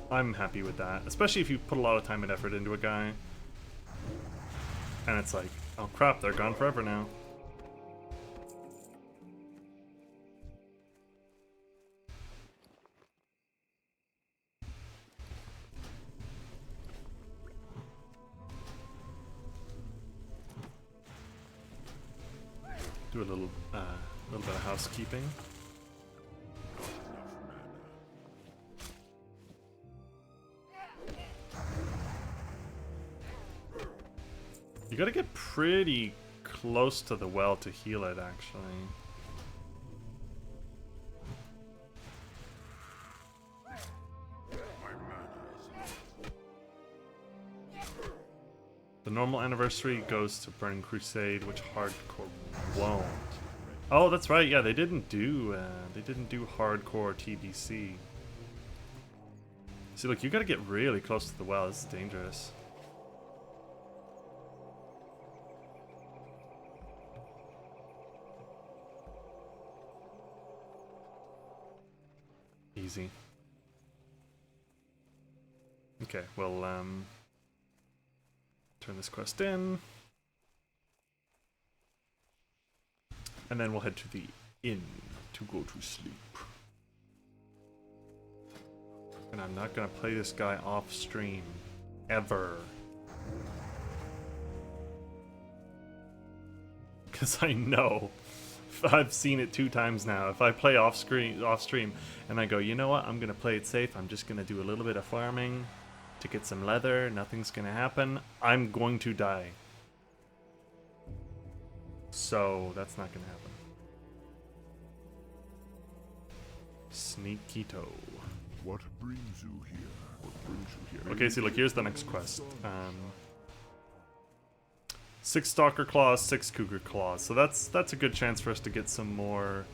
I'm happy with that, especially if you put a lot of time and effort into a guy. And it's like, oh crap, they're gone forever now. Do a little bit of housekeeping. You gotta get pretty close to the well to heal it, actually. The normal anniversary goes to Burning Crusade, which hardcore won't. Oh, that's right. Yeah, they didn't do hardcore TBC. See, look, you gotta get really close to the well. This is dangerous. Easy. Okay, well, turn this quest in. And then we'll head to the inn to go to sleep. And I'm not gonna play this guy off stream. Ever. Because I know. I've seen it 2 times now. If I play off stream, and I go, you know what, I'm gonna play it safe. I'm just gonna do a little bit of farming to get some leather. Nothing's gonna happen. I'm going to die. So that's not gonna happen. Sneakito. What brings you here? What brings you here? Okay, see, look, here's the next quest. 6 Stalker Claws, 6 Cougar Claws. So that's a good chance for us to get some more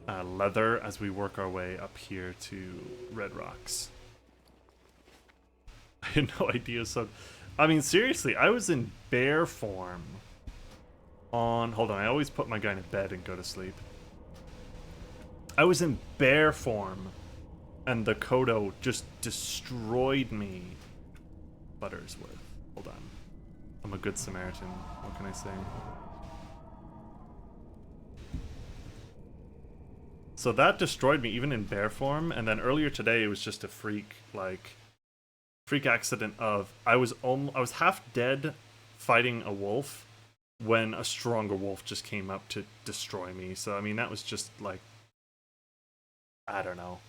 leather as we work our way up here to Red Rocks. I had no idea. So, I mean, seriously, I was in bear form on... Hold on, I always put my guy in bed and go to sleep. I was in bear form, and the Kodo just destroyed me. Buttersworth. Hold on. I'm a good Samaritan. What can I say? So that destroyed me even in bear form, and then earlier today it was just a freak accident of I was half dead fighting a wolf when a stronger wolf just came up to destroy me. So I mean that was just like, I don't know.